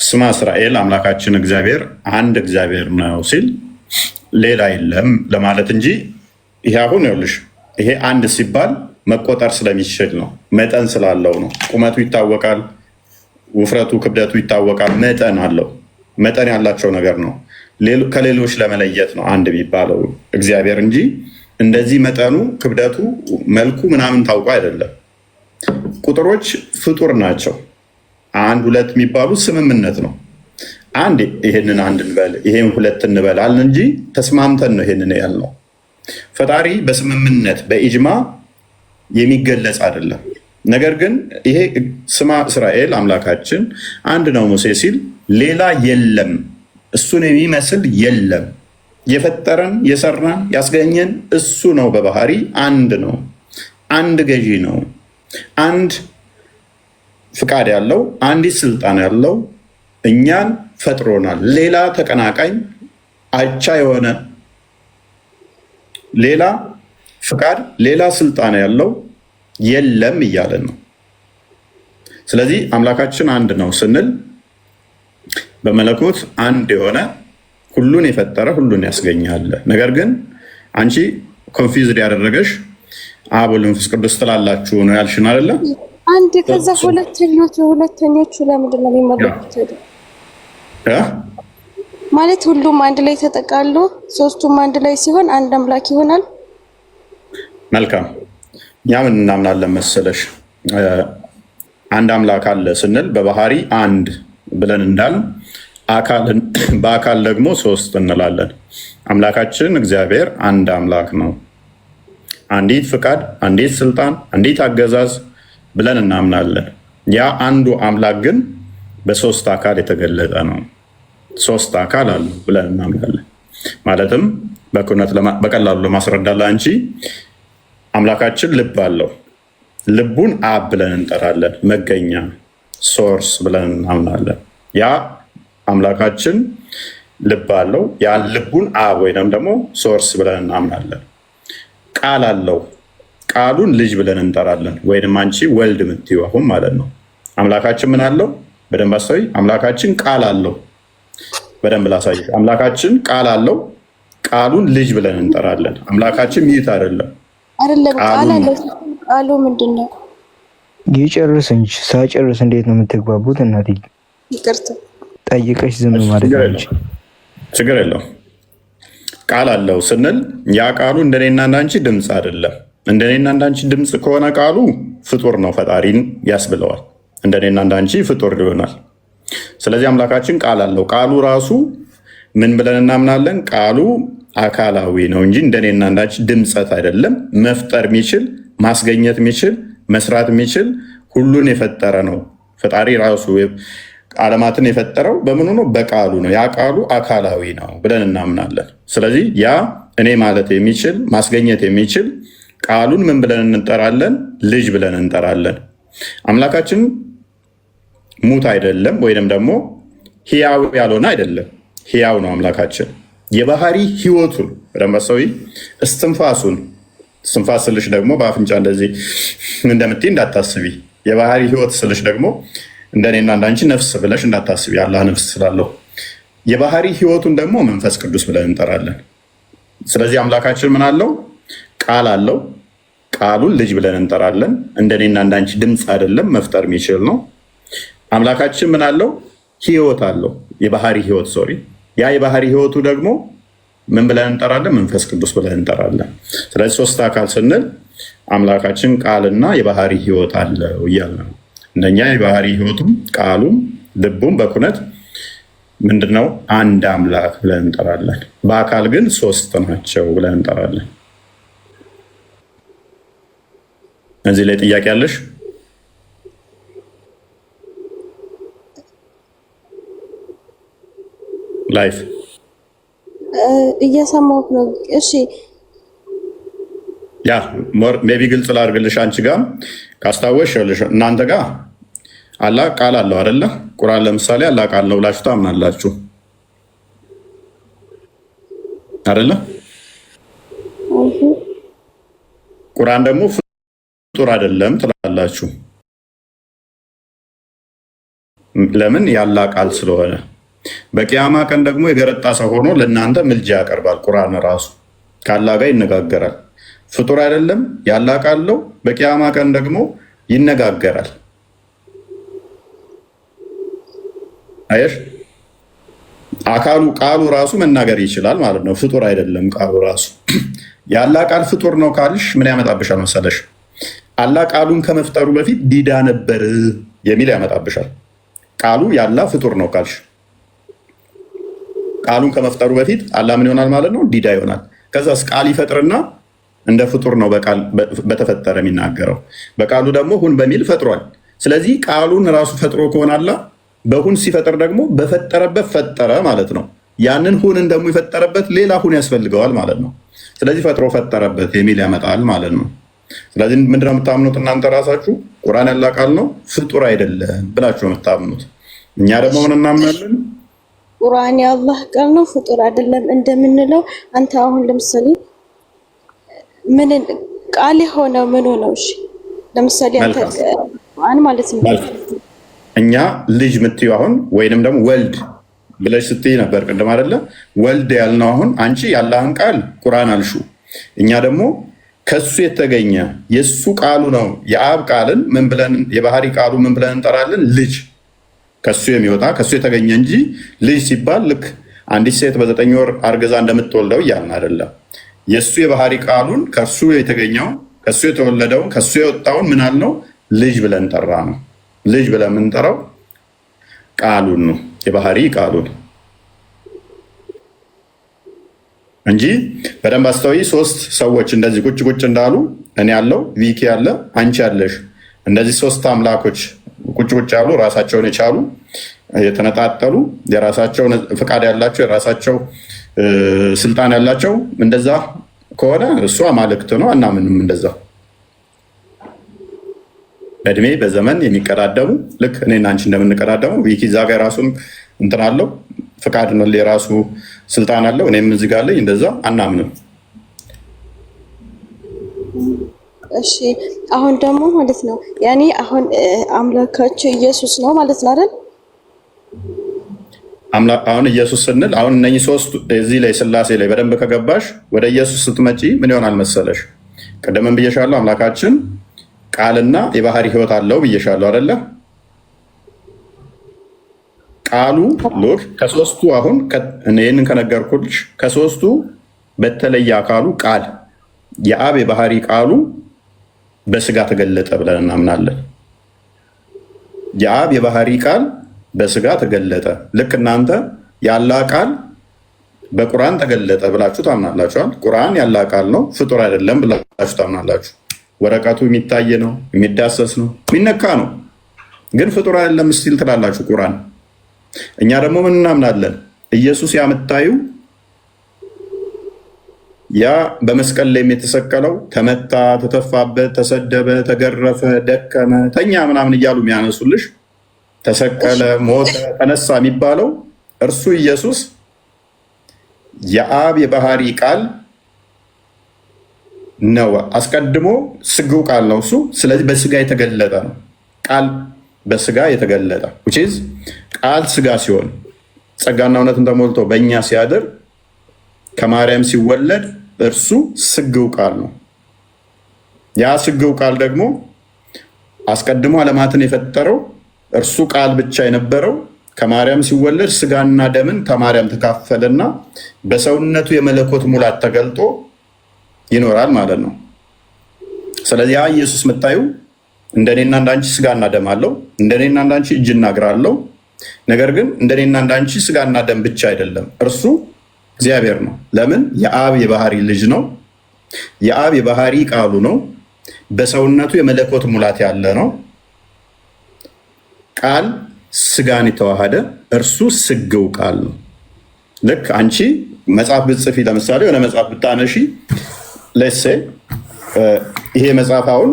ስማ እስራኤል አምላካችን እግዚአብሔር አንድ እግዚአብሔር ነው ሲል ሌላ የለም ለማለት እንጂ ይሄ አሁን ይኸውልሽ ይሄ አንድ ሲባል መቆጠር ስለሚችል ነው። መጠን ስላለው ነው። ቁመቱ ይታወቃል፣ ውፍረቱ ክብደቱ ይታወቃል። መጠን አለው። መጠን ያላቸው ነገር ነው። ከሌሎች ለመለየት ነው አንድ የሚባለው እግዚአብሔር እንጂ እንደዚህ መጠኑ ክብደቱ መልኩ ምናምን ታውቆ አይደለም። ቁጥሮች ፍጡር ናቸው። አንድ ሁለት የሚባሉት ስምምነት ነው። አንድ ይሄንን አንድ እንበል ይሄን ሁለት እንበል አልን እንጂ ተስማምተን ነው ይሄንን ያልነው። ፈጣሪ በስምምነት በኢጅማ የሚገለጽ አይደለም። ነገር ግን ይሄ ስማ እስራኤል አምላካችን አንድ ነው ሙሴ ሲል ሌላ የለም፣ እሱን የሚመስል የለም። የፈጠረን የሰራን ያስገኘን እሱ ነው። በባህሪ አንድ ነው፣ አንድ ገዢ ነው፣ አንድ ፍቃድ ያለው፣ አንዲት ስልጣን ያለው እኛን ፈጥሮናል። ሌላ ተቀናቃኝ አቻ የሆነ ሌላ ፍቃድ ሌላ ስልጣን ያለው የለም እያለን ነው። ስለዚህ አምላካችን አንድ ነው ስንል በመለኮት አንድ የሆነ ሁሉን የፈጠረ ሁሉን ያስገኛል። ነገር ግን አንቺ ኮንፊውዝድ ያደረገሽ አብ ወልድ መንፈስ ቅዱስ ትላላችሁ ነው ያልሽን አይደለ? አንድ ከዛ ሁለተኞቹ ለምንድን ነው የሚመለኩት? ማለት ሁሉም አንድ ላይ ተጠቃሎ ሶስቱም አንድ ላይ ሲሆን አንድ አምላክ ይሆናል። መልካም። እኛ ምን እናምናለን መሰለሽ? አንድ አምላክ አለ ስንል በባህሪ አንድ ብለን እንዳል በአካል ደግሞ ሶስት እንላለን። አምላካችን እግዚአብሔር አንድ አምላክ ነው። አንዲት ፍቃድ፣ አንዲት ስልጣን፣ አንዲት አገዛዝ ብለን እናምናለን። ያ አንዱ አምላክ ግን በሶስት አካል የተገለጠ ነው። ሶስት አካል አሉ ብለን እናምናለን። ማለትም በቀላሉ ለማስረዳት አንቺ አምላካችን ልብ አለው። ልቡን አብ ብለን እንጠራለን። መገኛ ሶርስ ብለን እናምናለን። ያ አምላካችን ልብ አለው። ያ ልቡን አብ ወይም ደግሞ ሶርስ ብለን እናምናለን። ቃል አለው። ቃሉን ልጅ ብለን እንጠራለን። ወይም አንቺ ወልድ የምትይው አሁን ማለት ነው። አምላካችን ምን አለው? በደንብ አስተውይ። አምላካችን ቃል አለው። በደንብ ላሳይሽ። አምላካችን ቃል አለው። ቃሉን ልጅ ብለን እንጠራለን። አምላካችን ሚት አይደለም። ቃሉ ምንድን ነው? ይጨርስ እንጂ ሳጨርስ እንዴት ነው የምትግባቡት? እናትዬ ይቅርታ ጠይቀሽ ዝም ማለት ነው። ችግር የለውም። ቃል አለው ስንል ያ ቃሉ እንደኔና እንዳንቺ ድምፅ አይደለም። እንደኔና እንዳንቺ ድምፅ ከሆነ ቃሉ ፍጡር ነው፣ ፈጣሪን ያስብለዋል። እንደኔና እንዳንቺ ፍጡር ይሆናል። ስለዚህ አምላካችን ቃል አለው። ቃሉ ራሱ ምን ብለን እናምናለን? ቃሉ አካላዊ ነው እንጂ እንደኔና እንዳንቺ ድምፀት አይደለም። መፍጠር የሚችል ማስገኘት የሚችል መስራት የሚችል ሁሉን የፈጠረ ነው። ፈጣሪ ራሱ ዓለማትን የፈጠረው በምኑ ነው? በቃሉ ነው። ያ ቃሉ አካላዊ ነው ብለን እናምናለን። ስለዚህ ያ እኔ ማለት የሚችል ማስገኘት የሚችል ቃሉን ምን ብለን እንጠራለን? ልጅ ብለን እንጠራለን። አምላካችን ሙት አይደለም፣ ወይንም ደግሞ ህያው ያልሆነ አይደለም። ህያው ነው አምላካችን። የባህሪ ህይወቱን ረመሰዊ እስትንፋሱን እስትንፋስ ስልሽ ደግሞ በአፍንጫ እንደዚህ እንደምትይ እንዳታስቢ። የባህሪ ህይወት ስልሽ ደግሞ እንደኔና እንዳንቺ ነፍስ ብለሽ እንዳታስቢ። አላህ ነፍስ ስላለው የባህሪ ህይወቱን ደግሞ መንፈስ ቅዱስ ብለን እንጠራለን። ስለዚህ አምላካችን ምን አለው? ቃል አለው። ቃሉን ልጅ ብለን እንጠራለን። እንደኔና እንዳንቺ ድምፅ አይደለም፣ መፍጠር የሚችል ነው። አምላካችን ምን አለው? ህይወት አለው። የባህሪ ህይወት ሶሪ። ያ የባህሪ ህይወቱ ደግሞ ምን ብለን እንጠራለን? መንፈስ ቅዱስ ብለን እንጠራለን። ስለዚህ ሶስት አካል ስንል አምላካችን ቃልና የባህሪ ህይወት አለው እያልን ነው። እንደኛ የባህሪ ህይወቱም ቃሉም ልቡም በኩነት ምንድነው? አንድ አምላክ ብለን እንጠራለን። በአካል ግን ሶስት ናቸው ብለን እንጠራለን። እዚህ ላይ ጥያቄ አለሽ? ላይፍ እየሰማሁህ ነው። እሺ ያ ሜቢ ግልጽ ላድርግልሽ። አንቺ ጋር ካስታወሽ እናንተ ጋር አላህ ቃል አለው አይደለ? ቁርአን ለምሳሌ አላህ ቃል ነው ብላችሁ ታምናላችሁ አይደለ? ቁርአን ደግሞ ፍጡር አይደለም ትላላችሁ። ለምን? ያላህ ቃል ስለሆነ። በቂያማ ቀን ደግሞ የገረጣ ሰው ሆኖ ለእናንተ ምልጃ ያቀርባል። ቁርአን ራሱ ከአላህ ጋር ይነጋገራል። ፍጡር አይደለም፣ ያላህ ቃል ነው። በቂያማ ቀን ደግሞ ይነጋገራል። አየሽ፣ ቃሉ ራሱ መናገር ይችላል ማለት ነው። ፍጡር አይደለም ቃሉ ራሱ። ያላህ ቃል ፍጡር ነው ካልሽ ምን ያመጣብሻል መሰለሽ? አላህ ቃሉን ከመፍጠሩ በፊት ዲዳ ነበር የሚል ያመጣብሻል። ቃሉ ያላህ ፍጡር ነው ካልሽ ቃሉን ከመፍጠሩ በፊት አላህ ምን ይሆናል ማለት ነው? ዲዳ ይሆናል። ከዛስ ቃል ይፈጥርና እንደ ፍጡር ነው በቃል በተፈጠረ የሚናገረው። በቃሉ ደግሞ ሁን በሚል ፈጥሯል። ስለዚህ ቃሉን ራሱ ፈጥሮ ከሆናላ በሁን ሲፈጥር ደግሞ በፈጠረበት ፈጠረ ማለት ነው። ያንን ሁንን ደግሞ የፈጠረበት ሌላ ሁን ያስፈልገዋል ማለት ነው። ስለዚህ ፈጥሮ ፈጠረበት የሚል ያመጣል ማለት ነው። ስለዚህ ምንድነው የምታምኑት እናንተ ራሳችሁ? ቁርአን ያላ ቃል ነው ፍጡር አይደለም ብላችሁ ነው የምታምኑት። እኛ ደግሞ ምን እናምናለን? ቁርአን የአላህ ቃል ነው ፍጡር አይደለም እንደምንለው አንተ አሁን ለምሳሌ ምን ቃል የሆነው ምን ነው? እሺ ለምሳሌ አንተ ቁርአን ማለት ነው እኛ ልጅ ምትዩ አሁን ወይንም ደግሞ ወልድ ብለሽ ስትይ ነበር ቅድም አይደለ? ወልድ ያልነው አሁን አንቺ የአላህን ቃል ቁርአን አልሹ። እኛ ደግሞ ከሱ የተገኘ የሱ ቃሉ ነው የአብ ቃልን ምን ብለን የባህሪ ቃሉ ምን ብለን እንጠራለን? ልጅ ከሱ የሚወጣ ከሱ የተገኘ እንጂ ልጅ ሲባል ልክ አንዲት ሴት በ9 ወር አርግዛ እንደምትወልደው እያልን አይደለም። የሱ የባህሪ ቃሉን ከሱ የተገኘውን ከሱ የተወለደውን ከሱ የወጣውን ምን አልነው? ልጅ ብለን ጠራ ነው። ልጅ ብለን የምንጠራው ቃሉን ነው የባህሪ ቃሉን እንጂ በደንብ አስተውይ። 3 ሰዎች እንደዚህ ቁጭ ቁጭ እንዳሉ እኔ ያለው ቪኪ ያለ አንቺ ያለሽ እንደዚህ 3 አምላኮች ቁጭ ቁጭ ያሉ ራሳቸውን የቻሉ የተነጣጠሉ የራሳቸው ፍቃድ ያላቸው የራሳቸው ስልጣን ያላቸው እንደዛ ከሆነ እሱ አማልክት ነው እና ምንም እንደዛ በእድሜ በዘመን የሚቀዳደሙ ልክ እኔና አንቺ እንደምንቀዳደሙ ቪኪ እዛ ጋር የራሱን እንትን አለው ፍቃድ ነው የራሱ ስልጣን አለው። እኔም እዚህ ጋር ላይ እንደዛ አናምንም። እሺ አሁን ደግሞ ማለት ነው ያኔ አሁን አምላካቸው ኢየሱስ ነው ማለት ነው አይደል? አሁን ኢየሱስ ስንል አሁን እነኚህ 3 እዚህ ላይ ስላሴ ላይ በደንብ ከገባሽ ወደ ኢየሱስ ስትመጪ ምን ይሆናል መሰለሽ? ቀደም ብዬሻለሁ አምላካችን ቃልና የባህሪ ህይወት አለው ብዬሻለሁ አይደለ? ቃሉ ሎክ ከ3ቱ አሁን እኔን ከነገርኩልሽ ከ3ቱ በተለየ አካሉ ቃል የአብ የባህሪ ቃሉ በስጋ ተገለጠ ብለን እናምናለን። የአብ የባህሪ ቃል በስጋ ተገለጠ። ልክ እናንተ ያላ ቃል በቁርአን ተገለጠ ብላችሁ ታምናላችኋል። ቁርአን ያላ ቃል ነው ፍጡር አይደለም ብላችሁ ታምናላችሁ። ወረቀቱ የሚታይ ነው፣ የሚዳሰስ ነው፣ የሚነካ ነው፣ ግን ፍጡር አይደለም ስቲል ትላላችሁ ቁርአን። እኛ ደግሞ ምን እናምናለን? ኢየሱስ ያመጣዩ ያ በመስቀል ላይ የተሰቀለው ተመታ፣ ተተፋበት፣ ተሰደበ፣ ተገረፈ፣ ደከመ፣ ተኛ ምናምን እያሉ የሚያነሱልሽ ተሰቀለ፣ ሞተ፣ ተነሳ የሚባለው እርሱ ኢየሱስ የአብ የባህሪ ቃል ነው። አስቀድሞ ስግው ቃል ነው እሱ። ስለዚህ በስጋ የተገለጠ ነው። ቃል በስጋ የተገለጠ ቃል ስጋ ሲሆን ጸጋና እውነትን ተሞልቶ በእኛ ሲያድር ከማርያም ሲወለድ እርሱ ስግው ቃል ነው። ያ ስግው ቃል ደግሞ አስቀድሞ ዓለማትን የፈጠረው እርሱ ቃል ብቻ የነበረው ከማርያም ሲወለድ ስጋና ደምን ከማርያም ተካፈለና በሰውነቱ የመለኮት ሙላት ተገልጦ ይኖራል ማለት ነው። ስለዚህ ያ ኢየሱስ የምታዩ እንደኔና እንዳንቺ ስጋና ደም አለው፣ እንደኔና እንዳንቺ እጅና እግር አለው። ነገር ግን እንደኔና እንዳንቺ ስጋና ደም ብቻ አይደለም፣ እርሱ እግዚአብሔር ነው። ለምን? የአብ የባህሪ ልጅ ነው። የአብ የባህሪ ቃሉ ነው። በሰውነቱ የመለኮት ሙላት ያለ ነው። ቃል ስጋን የተዋሃደ እርሱ ስግው ቃል ነው። ልክ አንቺ መጽሐፍ ብትጽፊ ለምሳሌ የሆነ መጽሐፍ ብታነሺ ለሴ ይሄ መጽሐፍ አሁን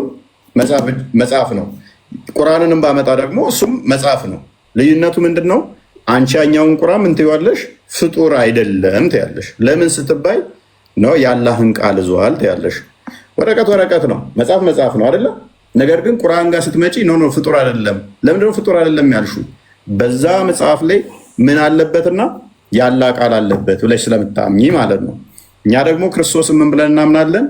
መጽሐፍ ነው። ቁርአንንም ባመጣ ደግሞ እሱም መጽሐፍ ነው። ልዩነቱ ምንድን ነው? አንቺ ያኛውን ቁርአን ምን ትይዋለሽ? ፍጡር አይደለም ትያለሽ። ለምን ስትባይ ነው የአላህን ቃል ይዟል ትያለሽ። ወረቀት ነው፣ መጽሐፍ ነው አይደለ? ነገር ግን ቁርአን ጋር ስትመጪ ኖ ፍጡር አይደለም። ለምንድነው ፍጡር አይደለም ያልሹ? በዛ መጽሐፍ ላይ ምን አለበትና ያላ ቃል አለበት ብለሽ ስለምታምኚ ማለት ነው። እኛ ደግሞ ክርስቶስን ምን ብለን እናምናለን?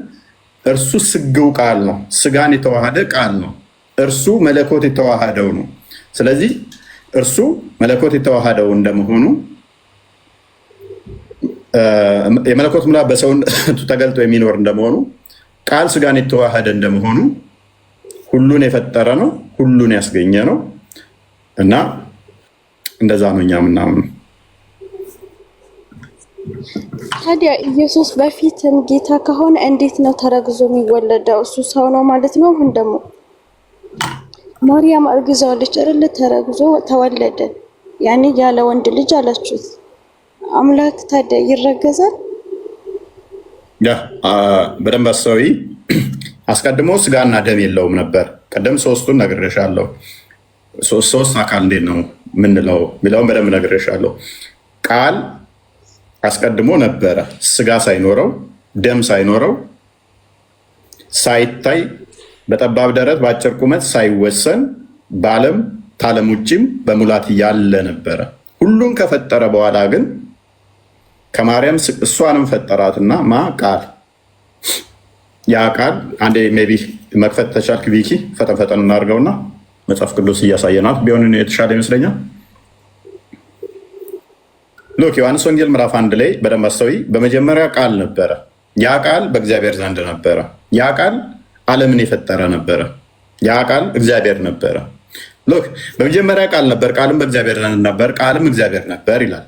እርሱ ስግው ቃል ነው፣ ስጋን የተዋሃደ ቃል ነው። እርሱ መለኮት የተዋሃደው ነው። ስለዚህ እርሱ መለኮት የተዋሃደው እንደመሆኑ የመለኮት ሙላት በሰውነቱ ተገልጦ የሚኖር እንደመሆኑ ቃል ስጋን የተዋሃደ እንደመሆኑ ሁሉን የፈጠረ ነው፣ ሁሉን ያስገኘ ነው እና እንደዛ ነው እኛ ምናምኑ። ታዲያ ኢየሱስ በፊትም ጌታ ከሆነ እንዴት ነው ተረግዞ የሚወለደው? እሱ ሰው ነው ማለት ነው። አሁን ደግሞ ማርያም አርግዛለች አይደል? ተረግዞ ተወለደ። ያኔ ያለ ወንድ ልጅ አላችሁት። አምላክ ታዲያ ይረገዛል? ያ በደንብ አስተውይ። አስቀድሞ ስጋና ደም የለውም ነበር። ቀደም ሶስቱን ነግሬሻለሁ። ሶስት አካል እንዴት ነው ምንለው ሚለውን በደንብ ነግሬሻለሁ። ቃል አስቀድሞ ነበረ፣ ስጋ ሳይኖረው ደም ሳይኖረው ሳይታይ በጠባብ ደረት በአጭር ቁመት ሳይወሰን በዓለም ከዓለም ውጭም በሙላት ያለ ነበረ። ሁሉን ከፈጠረ በኋላ ግን ከማርያም እሷንም ፈጠራትና ቃል ያ ቃል አንዴ ሜይ ቢ መክፈት ተቻልክ ቪኪ ፈጠን እናድርገውና መጽሐፍ ቅዱስ እያሳየናት ቢሆን የተሻለ ይመስለኛል። ሎክ ዮሐንስ ወንጌል ምዕራፍ 1 ላይ በደንብ አስተውይ። በመጀመሪያ ቃል ነበረ፣ ያ ቃል በእግዚአብሔር ዘንድ ነበረ፣ ያ ቃል ዓለምን የፈጠረ ነበረ፣ ያ ቃል እግዚአብሔር ነበረ። ሎክ በመጀመሪያ ቃል ነበር፣ ቃልም በእግዚአብሔር ዘንድ ነበር፣ ቃልም እግዚአብሔር ነበር ይላል።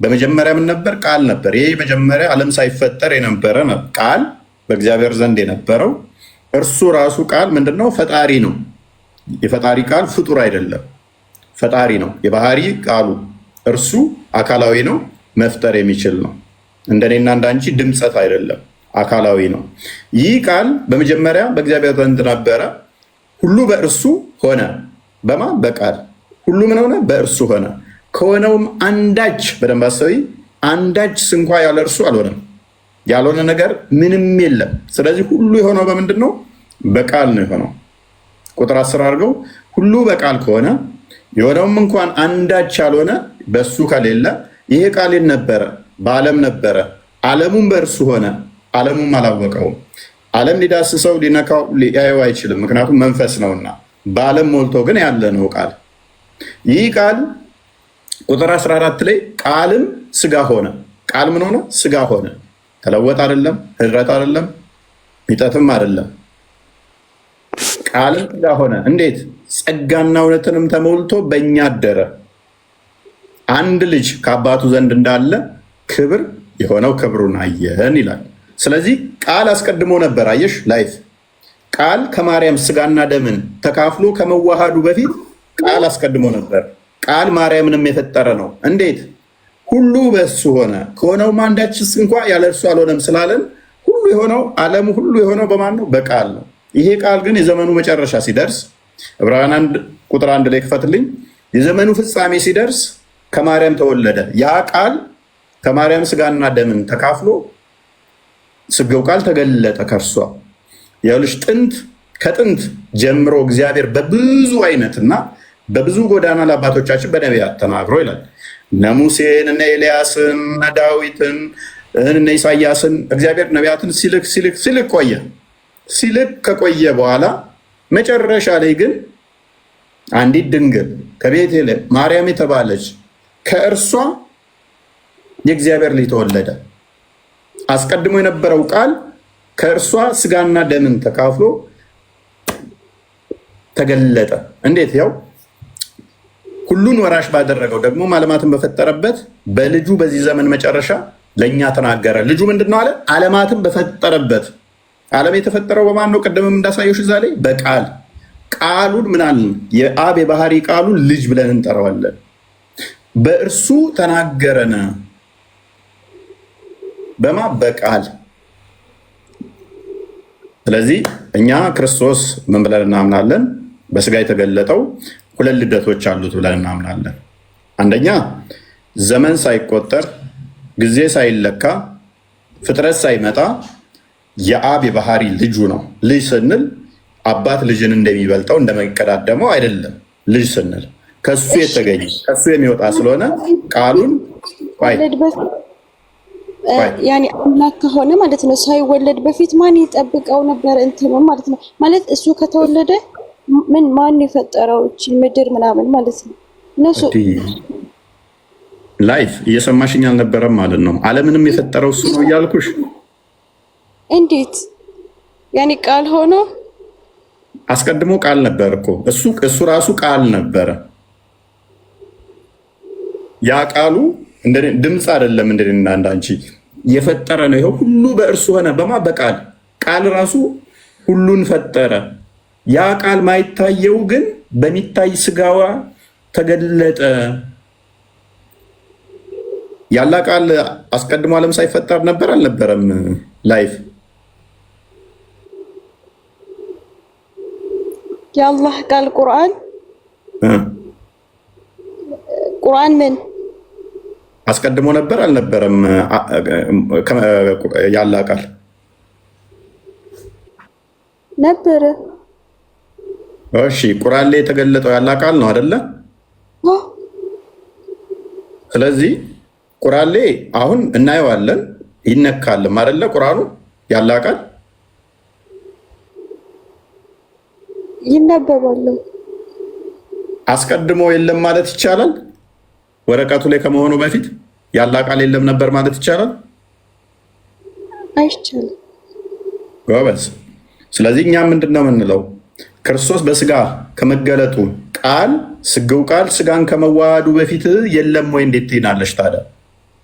በመጀመሪያ ምን ነበር? ቃል ነበር። ይሄ መጀመሪያ ዓለም ሳይፈጠር የነበረ ቃል በእግዚአብሔር ዘንድ የነበረው እርሱ ራሱ ቃል ምንድነው? ፈጣሪ ነው። የፈጣሪ ቃል ፍጡር አይደለም፣ ፈጣሪ ነው። የባህሪ ቃሉ እርሱ አካላዊ ነው፣ መፍጠር የሚችል ነው። እንደኔና እንዳንቺ ድምፀት አይደለም፣ አካላዊ ነው። ይህ ቃል በመጀመሪያ በእግዚአብሔር ዘንድ ነበረ፣ ሁሉ በእርሱ ሆነ። በቃል ሁሉ ምን ሆነ? በእርሱ ሆነ። ከሆነውም አንዳች በደንብ አስተውይ፣ አንዳች ስንኳ ያለ እርሱ አልሆነም። ያልሆነ ነገር ምንም የለም። ስለዚህ ሁሉ የሆነው በምንድን ነው? በቃል ነው የሆነው። ቁጥር 10 አድርገው። ሁሉ በቃል ከሆነ የሆነውም እንኳን አንዳች ያልሆነ በሱ ከሌለ ይሄ ቃል ነበረ፣ በዓለም ነበረ፣ ዓለሙም በእርሱ ሆነ፣ ዓለሙም አላወቀውም። ዓለም ሊዳስሰው ሊነካው ሊያየው አይችልም፣ ምክንያቱም መንፈስ ነውና። በዓለም ሞልቶ ግን ያለ ነው ቃል። ይህ ቃል ቁጥር 14 ላይ ቃልም ስጋ ሆነ። ቃል ምን ሆነ? ስጋ ሆነ። ተለወጥ አይደለም፣ ህድረት አይደለም፣ ሚጠትም አይደለም። ቃልም ስጋ ሆነ። እንዴት? ጸጋና እውነትንም ተሞልቶ በእኛ አደረ። አንድ ልጅ ከአባቱ ዘንድ እንዳለ ክብር የሆነው ክብሩን አየን ይላል። ስለዚህ ቃል አስቀድሞ ነበር። አየሽ ላይፍ ቃል ከማርያም ስጋና ደምን ተካፍሎ ከመዋሃዱ በፊት ቃል አስቀድሞ ነበር። ቃል ማርያምንም የፈጠረ ነው። እንዴት? ሁሉ በእሱ ሆነ፣ ከሆነውም አንዳችስ እንኳ ያለ እርሱ አልሆነም ስላለን ሁሉ የሆነው ዓለሙ ሁሉ የሆነው በማን ነው? በቃል ነው። ይሄ ቃል ግን የዘመኑ መጨረሻ ሲደርስ ዕብራውያን 1 ቁጥር 1 ላይ ክፈትልኝ። የዘመኑ ፍጻሜ ሲደርስ ከማርያም ተወለደ። ያ ቃል ከማርያም ስጋና ደምን ተካፍሎ ስጋው ቃል ተገለጠ ከእርሷ። ይኸውልሽ ከጥንት ጀምሮ እግዚአብሔር በብዙ አይነትና በብዙ ጎዳና ለአባቶቻችን በነቢያት ተናግሮ ይላል። እነ ሙሴን፣ እነ ኤልያስን፣ እነ ዳዊትን፣ እነ ኢሳያስን እግዚአብሔር ነቢያትን ሲልክ ቆየ። ሲልክ ከቆየ በኋላ መጨረሻ ላይ ግን አንዲት ድንግል ከቤተልሔም ማርያም የተባለች ከእርሷ የእግዚአብሔር ልጅ ተወለደ። አስቀድሞ የነበረው ቃል ከእርሷ ስጋና ደምን ተካፍሎ ተገለጠ። እንዴት? ያው ሁሉን ወራሽ ባደረገው ደግሞ ዓለማትን በፈጠረበት በልጁ በዚህ ዘመን መጨረሻ ለእኛ ተናገረ። ልጁ ምንድን ነው አለ? ዓለማትን በፈጠረበት። ዓለም የተፈጠረው በማን ነው? ቅድምም እንዳሳየሽ እዛ ላይ በቃል። ቃሉን ምናልን የአብ የባህሪ ቃሉን ልጅ ብለን እንጠራዋለን። በእርሱ ተናገረን። በቃል። ስለዚህ እኛ ክርስቶስ ምን ብለን እናምናለን? በስጋ የተገለጠው 2 ልደቶች አሉት ብለን እናምናለን። አንደኛ ዘመን ሳይቆጠር ጊዜ ሳይለካ ፍጥረት ሳይመጣ የአብ የባህሪ ልጁ ነው። ልጅ ስንል አባት ልጅን እንደሚበልጠው እንደሚቀዳደመው አይደለም። ልጅ ስንል ከሱ የተገኘ ከሱ የሚወጣ ስለሆነ ቃሉን ያኔ አምላክ ከሆነ ማለት ነው። ሳይወለድ በፊት ማን ይጠብቀው ነበር? እንትም ማለት ነው። ማለት እሱ ከተወለደ ማን የፈጠረው እቺ ምድር ምናምን ማለት ነው። እነሱ ላይፍ እየሰማሽኝ አልነበረም ማለት ነው። ዓለምንም የፈጠረው እሱ ነው እያልኩሽ። እንዴት? ያኔ ቃል ሆኖ አስቀድሞ ቃል ነበር እኮ እሱ ራሱ ቃል ነበረ። ያ ቃሉ ድምፅ አይደለም እንደኔና እንዳንቺ የፈጠረ ነው። ይኸው ሁሉ በእርሱ ሆነ። በቃል ቃል ራሱ ሁሉን ፈጠረ። ያ ቃል ማይታየው ግን በሚታይ ስጋዋ ተገለጠ። ያላ ቃል አስቀድሞ ዓለም ሳይፈጠር ነበር አልነበረም? ላይፍ የአላህ ቃል ቁርአን ምን አስቀድሞ ነበር አልነበረም? ያላ ቃል ነበረ። እሺ ቁርአን ላይ የተገለጠው ያላ ቃል ነው አይደለ? ስለዚህ ቁርአን ላይ አሁን እናየዋለን፣ ይነካልም አይደለ? ቁርአኑ ያላ ቃል ይነበባል። አስቀድሞ የለም ማለት ይቻላል? ወረቀቱ ላይ ከመሆኑ በፊት ያላ ቃል የለም ነበር ማለት ይቻላል? አይቻልም። ጎበዝ። ስለዚህ እኛ ምንድን ነው የምንለው? ክርስቶስ በስጋ ከመገለጡ ቃል ስጋው ቃል ስጋን ከመዋሃዱ በፊት የለም ወይ? እንዴት ትሄዳለች ታዲያ?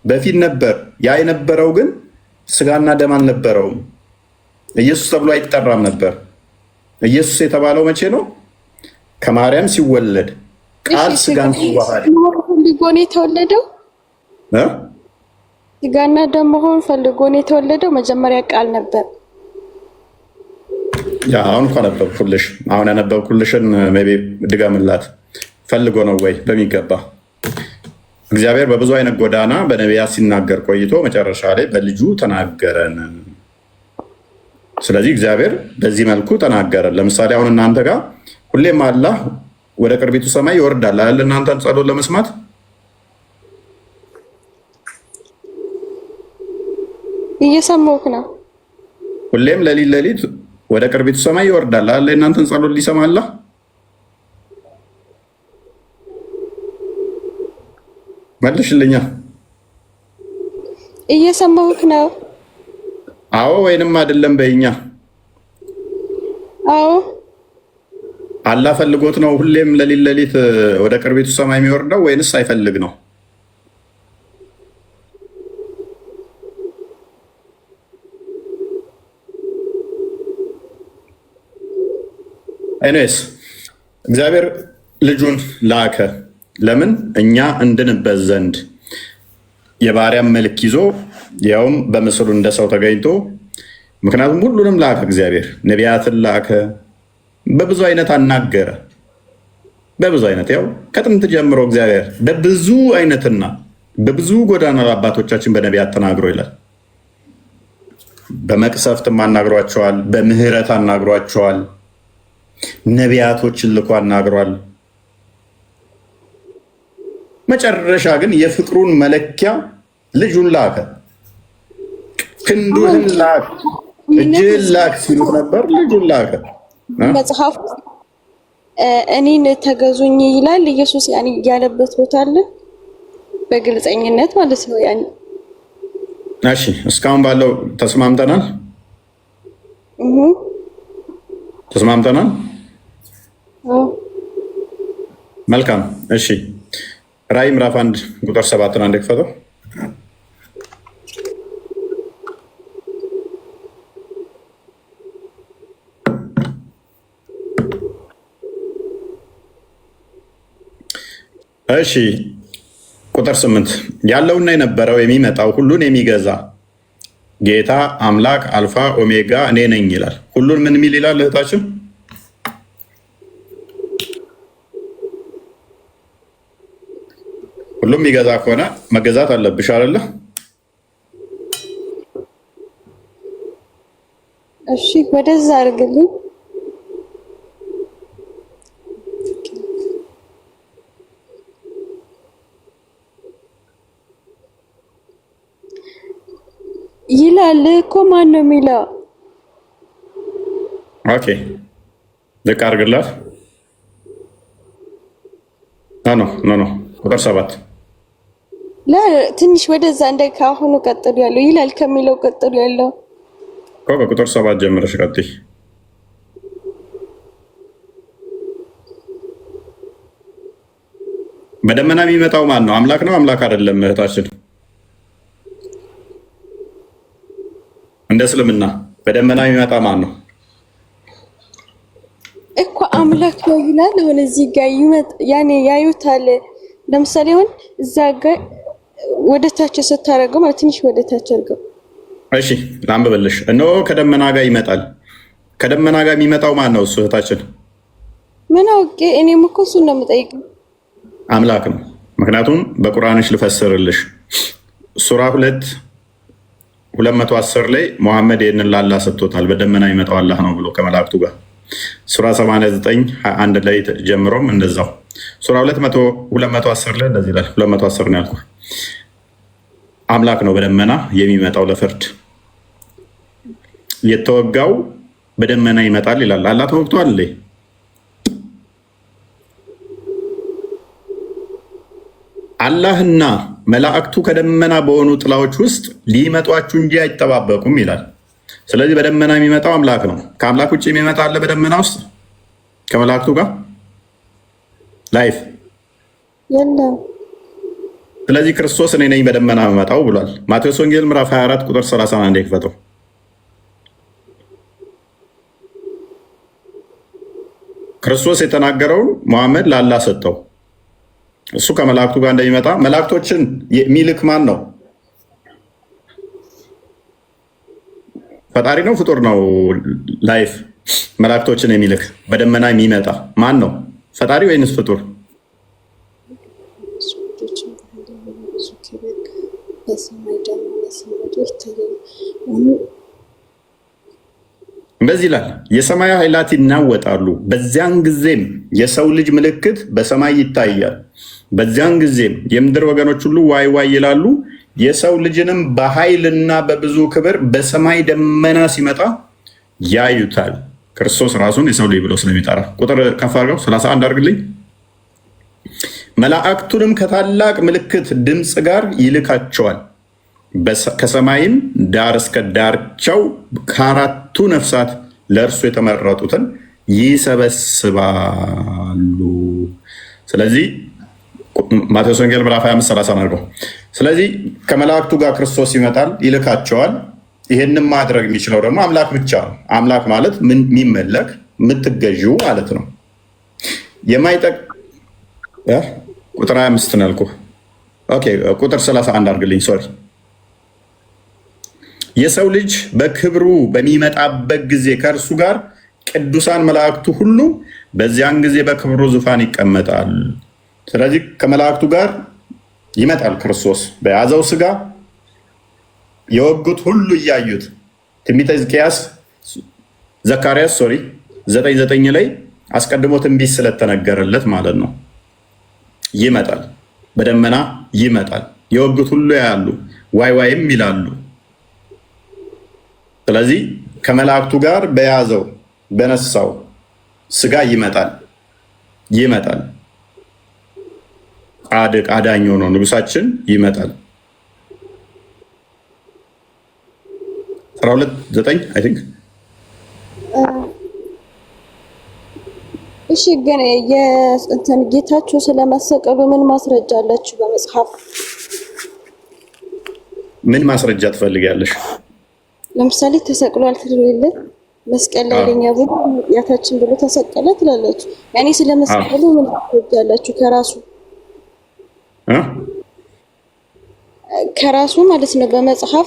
በፊት ነበር። ያ የነበረው ግን ስጋና ደም አልነበረውም። ኢየሱስ ተብሎ አይጠራም ነበር። ኢየሱስ የተባለው መቼ ነው? ከማርያም ሲወለድ ቃል ስጋን ሲዋሃድ ፈልጎ ነው የተወለደው። ስጋና ደም መሆን ፈልጎ ነው የተወለደው። መጀመሪያ ቃል ነበር። ያ አሁን እንኳን አነበብኩልሽ። አሁን ያነበብኩልሽን ሜይ ቢ ድገምላት። ፈልጎ ነው ወይ? በሚገባ እግዚአብሔር በብዙ አይነት ጎዳና በነቢያት ሲናገር ቆይቶ መጨረሻ ላይ በልጁ ተናገረን። ስለዚህ እግዚአብሔር በዚህ መልኩ ተናገረን። ለምሳሌ አሁን እናንተ ጋር ሁሌም አላህ ወደ ቅርቢቱ ሰማይ ይወርዳል አይደል? እናንተን ጸሎት ለመስማት እየሰማሁህ ነው። ሁሌም ሌሊት ወደ ቅርቢቱ ሰማይ ይወርዳል አይደል? እናንተን ጸሎት ሊሰማ አላህ መልሽልኛ። እየሰማሁህ ነው። አዎ ወይንም አይደለም በይኛ። አዎ አላህ ፈልጎት ነው ሁሌም ሌሊት ወደ ቅርቢቱ ሰማይ የሚወርደው ወይንስ አይፈልግ ነው? ኤኒዌይስ እግዚአብሔር ልጁን ላከ። ለምን? እኛ እንድንበት ዘንድ የባሪያም መልክ ይዞ ያውም በምስሉ እንደ ሰው ተገኝቶ። ምክንያቱም ሁሉንም ላከ እግዚአብሔር። ነቢያትን ላከ፣ በብዙ አይነት አናገረ። በብዙ አይነት ያው ከጥንት ጀምሮ እግዚአብሔር በብዙ አይነትና በብዙ ጎዳና አባቶቻችን በነቢያት ተናግሮ ይላል። በመቅሰፍትም አናግሯቸዋል፣ በምህረት አናግሯቸዋል፣ ነቢያቶችን ልኮ አናግሯል። መጨረሻ ግን የፍቅሩን መለኪያ ልጁን ላከ። ክንዱህን ላክ፣ እጅህን ላክ ሲሉት ነበር። ልጁን ላከ። መጽሐፍ እኔን ተገዙኝ ይላል ኢየሱስ። ያኔ ያለበት ቦታ አለ በግልጸኝነት ማለት ነው። ያኔ እሺ፣ እስካሁን ባለው ተስማምተናል። ተስማምተናል። መልካም። እሺ፣ ራዕይ ምዕራፍ 1 ቁጥር 7 አንድ ክፈተው። እሺ ቁጥር 8 ያለውና የነበረው የሚመጣው ሁሉን የሚገዛ ጌታ አምላክ አልፋ ኦሜጋ እኔ ነኝ ይላል። ሁሉን ምን የሚል ይላል እህታችን? ሁሉም የሚገዛ ከሆነ መገዛት አለብሽ አይደለ? እሺ ወደዛ አድርግልኝ። ይላል እኮ ማን ነው የሚለው? ኦኬ ልክ አድርግላት። ኖ ቁጥር 7 ትንሽ ወደዛ እንደ ካሁኑ ቀጥሎ ያለው ይላል ከሚለው ቀጥሎ ያለው ከቁጥር 7 ጀምረሽ ቀጥይ። በደመና የሚመጣው ማን ነው? አምላክ ነው? አምላክ አይደለም እህታችን? እስልምና በደመና የሚመጣ ማን ነው እኮ? አምላክ ነው ይላል። አሁን እዚህ ጋር ያኔ ያዩታል። ለምሳሌ አሁን እዛ ጋር ወደ ታች ስታረገው ማለት ትንሽ ወደ ታች አድርገው። እሺ ላንብብልሽ። እነሆ ከደመና ጋር ይመጣል። ከደመና ጋር የሚመጣው ማን ነው? እሱ እህታችን ምን አውቄ? እኔም እኮ እሱን ነው የምጠይቀው። አምላክ ነው። ምክንያቱም በቁርአንሽ ልፈስርልሽ ሱራ 2:210 ላይ መሐመድ ይህንን ላላህ ሰጥቶታል። በደመና ይመጣው አላህ ነው ብሎ ከመላእክቱ ጋር ሱራ 89:1 ላይ ጀምሮም እንደዛው ሱራ 210 ላይ እንደዚህ ይላል። 210 ነው ያልኩህ። አምላክ ነው በደመና የሚመጣው ለፍርድ። የተወጋው በደመና ይመጣል ይላል። አላህ ተወግቷል እንዴ? አላህና መላእክቱ ከደመና በሆኑ ጥላዎች ውስጥ ሊመጧችሁ እንጂ አይጠባበቁም ይላል። ስለዚህ በደመና የሚመጣው አምላክ ነው። ከአምላክ ውጭ የሚመጣ አለ በደመና ውስጥ ከመላእክቱ ጋር ላይፍ የለም። ስለዚህ ክርስቶስ እኔ ነኝ በደመና የምመጣው ብሏል። ማቴዎስ ወንጌል ምዕራፍ 24 ቁጥር 31 ይክፈተው። ክርስቶስ የተናገረውን መሐመድ ለአላህ ሰጠው። እሱ ከመላእክቱ ጋር እንደሚመጣ መላእክቶችን የሚልክ ማን ነው? ፈጣሪ ነው? ፍጡር ነው? ላይፍ መላእክቶችን የሚልክ በደመና የሚመጣ ማን ነው? ፈጣሪ ወይንስ ፍጡር? እንደዚህ ይላል፣ የሰማይ ኃይላት ይናወጣሉ፣ በዚያን ጊዜም የሰው ልጅ ምልክት በሰማይ ይታያል። በዚያን ጊዜም የምድር ወገኖች ሁሉ ዋይ ዋይ ይላሉ። የሰው ልጅንም በኃይልና በብዙ ክብር በሰማይ ደመና ሲመጣ ያዩታል። ክርስቶስ ራሱን የሰው ልጅ ብሎ ስለሚጠራ ቁጥር ከፍ አድርገው 31 አድርግልኝ። መላእክቱንም ከታላቅ ምልክት ድምፅ ጋር ይልካቸዋል። ከሰማይም ዳር እስከ ዳርቻው ከአራቱ ነፍሳት ለእርሱ የተመረጡትን ይሰበስባሉ። ስለዚህ ማቴዎስ ወንጌል ምዕራፍ 25:30 አድርገው። ስለዚህ ከመላእክቱ ጋር ክርስቶስ ይመጣል፣ ይልካቸዋል። ይሄንን ማድረግ የሚችለው ደግሞ አምላክ ብቻ ነው። አምላክ ማለት የሚመለክ የምትገዢው ማለት ነው። የማይጠቅ ቁጥር 25 ነው ያልኩህ። ኦኬ ቁጥር 31 አድርግልኝ። ሶሪ የሰው ልጅ በክብሩ በሚመጣበት ጊዜ ከእርሱ ጋር ቅዱሳን መላእክቱ ሁሉ በዚያን ጊዜ በክብሩ ዙፋን ይቀመጣል። ስለዚህ ከመላእክቱ ጋር ይመጣል ክርስቶስ በያዘው ስጋ የወጉት ሁሉ እያዩት። ትንቢተ ዘካርያስ 9:9 ላይ አስቀድሞ ትንቢት ስለተነገረለት ማለት ነው። ይመጣል፣ በደመና ይመጣል። የወጉት ሁሉ ያሉ ዋይ ዋይም ይላሉ። ስለዚህ ከመላእክቱ ጋር በያዘው በነሳው ስጋ ይመጣል። ጻድቅ አዳኝ ሆኖ ንጉሳችን ይመጣል። 12:9 አይ ቲንክ። እሺ ግን ጌታችሁ ስለመሰቀሉ ምን ማስረጃ አላችሁ በመጽሐፍ? ምን ማስረጃ ትፈልጊያለሽ? ለምሳሌ ተሰቅሏል ትልልህ መስቀል ላይ ለኛ ብሎ ያታችን ብሎ ተሰቀለ ትላላችሁ። ያኔ ስለመስቀሉ ምን ታውቃላችሁ? ከራሱ ማለት ነው በመጽሐፍ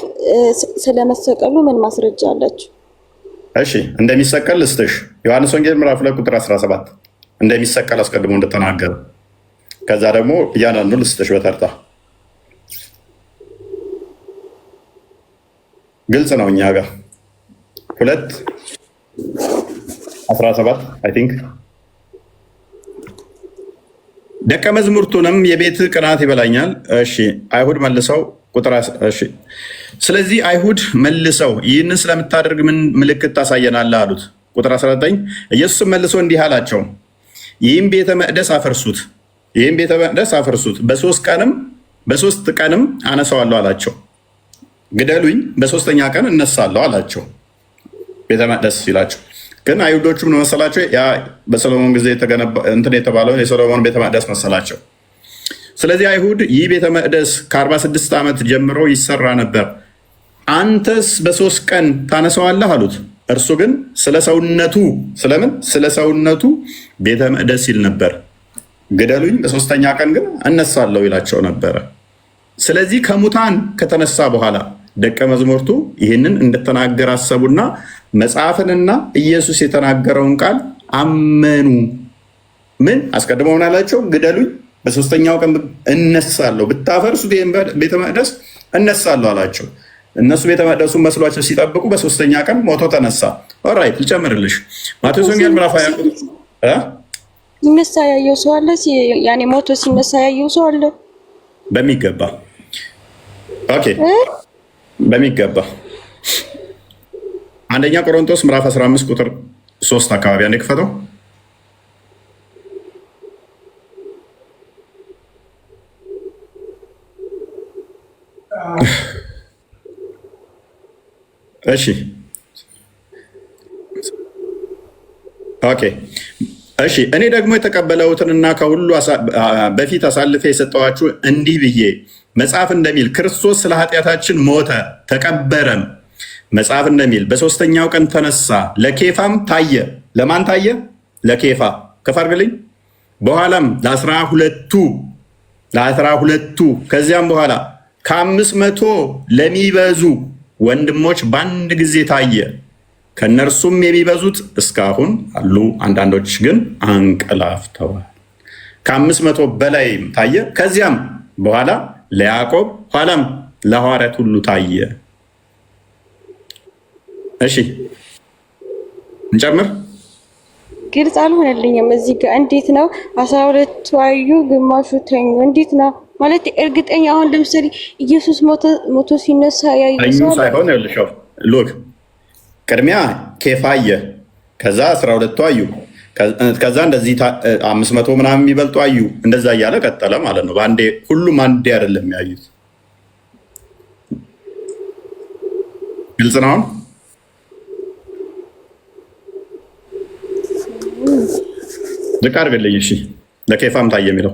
ስለመሰቀሉ ምን ማስረጃ አላችሁ? እሺ እንደሚሰቀል ልስጥሽ። ዮሐንስ ወንጌል ምዕራፍ 2 ቁጥር 17 እንደሚሰቀል አስቀድሞ እንደተናገረ፣ ከዛ ደግሞ እያንዳንዱ ልስጥሽ በተርታ ግልጽ ነው እኛ ጋር 2:17 አይ ቲንክ። ደቀ መዝሙርቱንም የቤት ቅናት ይበላኛል። እሺ አይሁድ መልሰው እሺ ስለዚህ አይሁድ መልሰው ይህንን ስለምታደርግ ምን ምልክት ታሳየናለህ አሉት። ቁጥር 19 ኢየሱስም መልሶ እንዲህ አላቸው፣ ይህም ቤተ መቅደስ አፈርሱት፣ በሶስት ቀንም አነሳዋለሁ አላቸው። ግደሉኝ፣ በሶስተኛ ቀን እነሳለሁ አላቸው። ቤተ መቅደስ ሲላቸው ግን አይሁዶቹ ምን መሰላቸው? ያ በሰሎሞን ጊዜ የተባለውን የሰሎሞን ቤተ መቅደስ መሰላቸው። ስለዚህ አይሁድ ይህ ቤተ መቅደስ ከ46 ዓመት ጀምሮ ይሰራ ነበር፣ አንተስ በ3 ቀን ታነሳዋለህ አሉት። እርሱ ግን ስለ ሰውነቱ ቤተ መቅደስ ይል ነበር። ግደሉኝ በ3ኛ ቀን ግን እነሳለሁ ይላቸው ነበረ። ስለዚህ ከሙታን ከተነሳ በኋላ ደቀ መዛሙርቱ ይህንን እንደተናገረ አሰቡና መጽሐፍንና ኢየሱስ የተናገረውን ቃል አመኑ። ምን አስቀድመው ምን አላቸው? ግደሉኝ በ3ኛው ቀን እነሳለሁ፣ ብታፈርሱት ይህን ቤተ መቅደስ እነሳለሁ አላቸው። እነሱ ቤተ መቅደሱን መስሏቸው ሲጠብቁ በ3ኛ ቀን ሞቶ ተነሳ። ኦራይት ልጨምርልሽ። ማቴዎስ ወንጌል ምዕራፍ 20 ሲነሳ ያየው ሰው አለ? ያኔ ሞቶ ሲነሳ ያየው ሰው አለ? በሚገባ ኦኬ፣ በሚገባ አንደኛ ቆሮንቶስ ምዕራፍ 15 ቁጥር 3 አካባቢ አንዴ ክፈተው። እሺ ኦኬ እሺ። እኔ ደግሞ የተቀበለውትንና ከሁሉ በፊት አሳልፌ የሰጠኋችሁ እንዲህ ብዬ መጽሐፍ እንደሚል ክርስቶስ ስለ ኃጢአታችን ሞተ ተቀበረም፣ መጽሐፍ እንደሚል በ3ኛው ቀን ተነሳ፣ ለኬፋም ታየ። ለማን ታየ? ለኬፋ ከፍ አድርግልኝ። በኋላም ለ12ቱ ከዚያም በኋላ ከ500 ለሚበዙ ወንድሞች በአንድ ጊዜ ታየ። ከእነርሱም የሚበዙት እስካሁን አሉ፣ አንዳንዶች ግን አንቀላፍተዋል። ከ500 በላይም ታየ። ከዚያም በኋላ ለያዕቆብ ኋላም ለሐዋርያት ሁሉ ታየ። እሺ እንጨምር። ግልጽ አልሆነልኝም እዚህ ጋር እንዴት ነው 12ቱ አዩ ግማሹ ተኙ? እንዴት ነው ማለት እርግጠኛ? አሁን ለምሳሌ ኢየሱስ ሞቶ ሲነሳ ያዩ ሳይሆን ያልሽው ሎክ ቅድሚያ ኬፋ አየ፣ ከዛ 12ቱ አዩ፣ ከዛ እንደዚህ 500 ምናምን የሚበልጡ አዩ። እንደዛ እያለ ቀጠለ ማለት ነው። በአንዴ ሁሉም አንዴ አይደለም ያዩት። ግልጽ ነው። ዝቅ አድርግልኝ። እሺ ለኬፋም ታየ የሚለው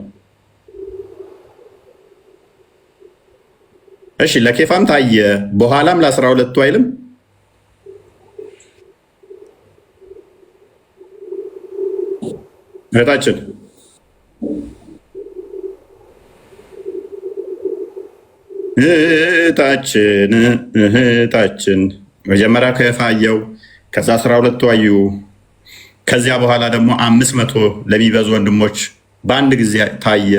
እሺ፣ ለኬፋም ታየ በኋላም ለ12ቱ አይልም? እህታችን መጀመሪያ ኬፋ አየው፣ ከዛ 12ቱ አዩ፣ ከዚያ በኋላ ደግሞ 500 ለሚበዙ ወንድሞች በአንድ ጊዜ ታየ።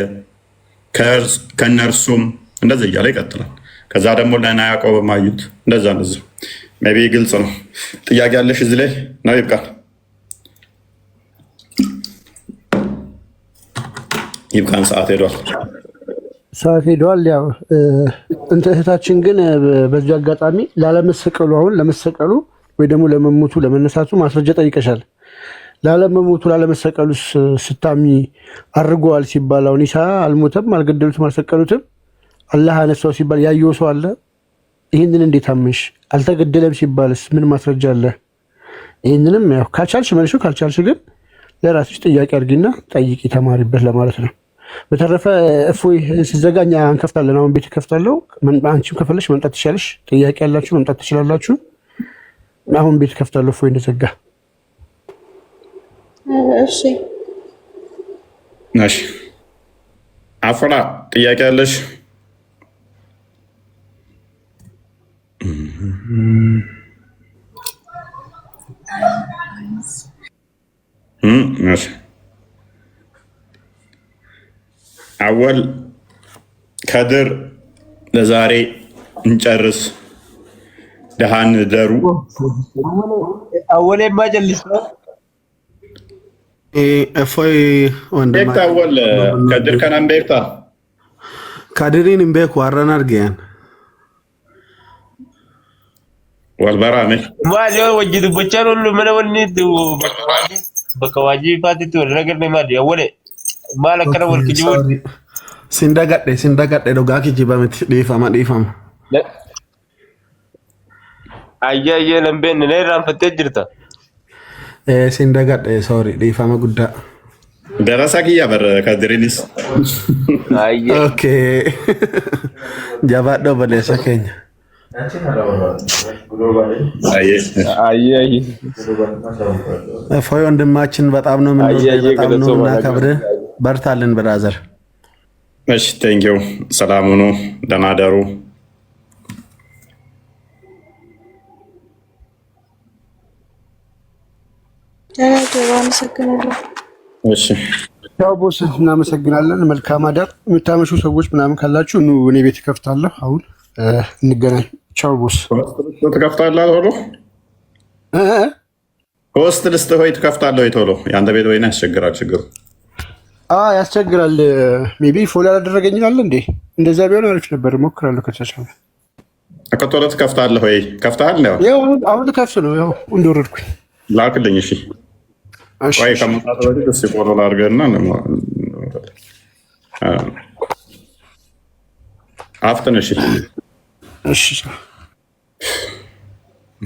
ከእነርሱም እንደዚህ እያለ ይቀጥላል። ከዛ ደግሞ ለና ያዕቆብም አዩት። እንደዛ ሜይ ቢ ግልጽ ነው። ጥያቄ ያለሽ እዚህ ላይ ነው? ይብቃል፣ ይብቃን። ሰዓት ሄዷል። ያው እህታችን ግን በዚህ አጋጣሚ ላለመሰቀሉ አሁን ለመሰቀሉ ወይ ደግሞ ለመሞቱ ለመነሳቱ ማስረጃ ጠይቀሻል። ላለመሞቱ ላለመሰቀሉ ስታሚ አድርገዋል ሲባል አሁን ኢሳ አልሞተም፣ አልገደሉትም፣ አልሰቀሉትም፣ አላህ አነሳው ሲባል ያየው ሰው አለ? ይህንን እንዴት አመንሽ? አልተገደለም ሲባልስ ምን ማስረጃ አለ? ይህንንም ያው ካልቻልሽ መልሹ፣ ካልቻልሽ ግን ለራስሽ ጥያቄ አድርጊና ጠይቂ፣ ተማሪበት ለማለት ነው። በተረፈ እፎይ ሲዘጋኛ እንከፍታለን። አሁን ቤት ከፍታለሁ። አንቺም ከፈለሽ መምጣት ትችላለሽ። ጥያቄ ያላችሁ መምጣት ትችላላችሁ። አሁን ቤት ከፍታለሁ። እፎይ እንደዘጋ እሺ እሺ። አፍራ ጥያቄ ያለሽ? እሺ አወል ከድር ለዛሬ እንጨርስ። ደሃን ደሩ አወል ማጀልስ ነው። እፎይ ወንድማ አወል ከድር ከናም ቤክታ ካድሪን እምቤኩ አረና አርገያን ወልበራሜ ማሊ ወጅዱ በቻሉ ምን ወንድ በከዋጂ ፋቲቱ ነገር ነው ማዲ አወል ማለከረ ወልክጂ ሲንዳጋዴ ዶጋኪ ጂባመት ዲፋማ አያየ ለምበን ነራን ፈተ ጅርታ ሲንዳጋዴ ሶሪ ዲፋማ ጉዳ ደረሳኪያ በር ከድሪኒስ አየ ኦኬ ጃባዶ በለሰ ከኛ እፎይ ወንድማችን በጣም ነው የምናከብርህ። በርታልን ብራዘር። እሺ ቴንኪው። ሰላም ሁኑ፣ ደህና ደሩ። እሺ ያው ቦስ እናመሰግናለን። መልካም አዳር። የምታመሹ ሰዎች ምናምን ካላችሁ ኑ፣ እኔ ቤት እከፍታለሁ። አሁን እንገናኝ። ቻው ቦስ። ትከፍታለህ ቶሎ? ሆስት ልስጥህ ወይ ትከፍታለህ ወይ ቶሎ? የአንተ ቤት ወይና ያስቸግራል ችግሩ። ያስቸግራል። ሜቢ ፎሎ ያላደረገኝ አለ እንዴ? እንደዛ ቢሆን አሪፍ ነበር። እሞክራለሁ ከተቻለ። ቶሎ ትከፍታለህ ወይ? ከፍተሃል? ያው አሁን ልከፍት ነው። ያው እንደወረድኩኝ ላክልኝ። እሺ ወይ ከመጣት ወዲህ እስኪ ፎሎ ላድርገህና አፍጥን። እሺ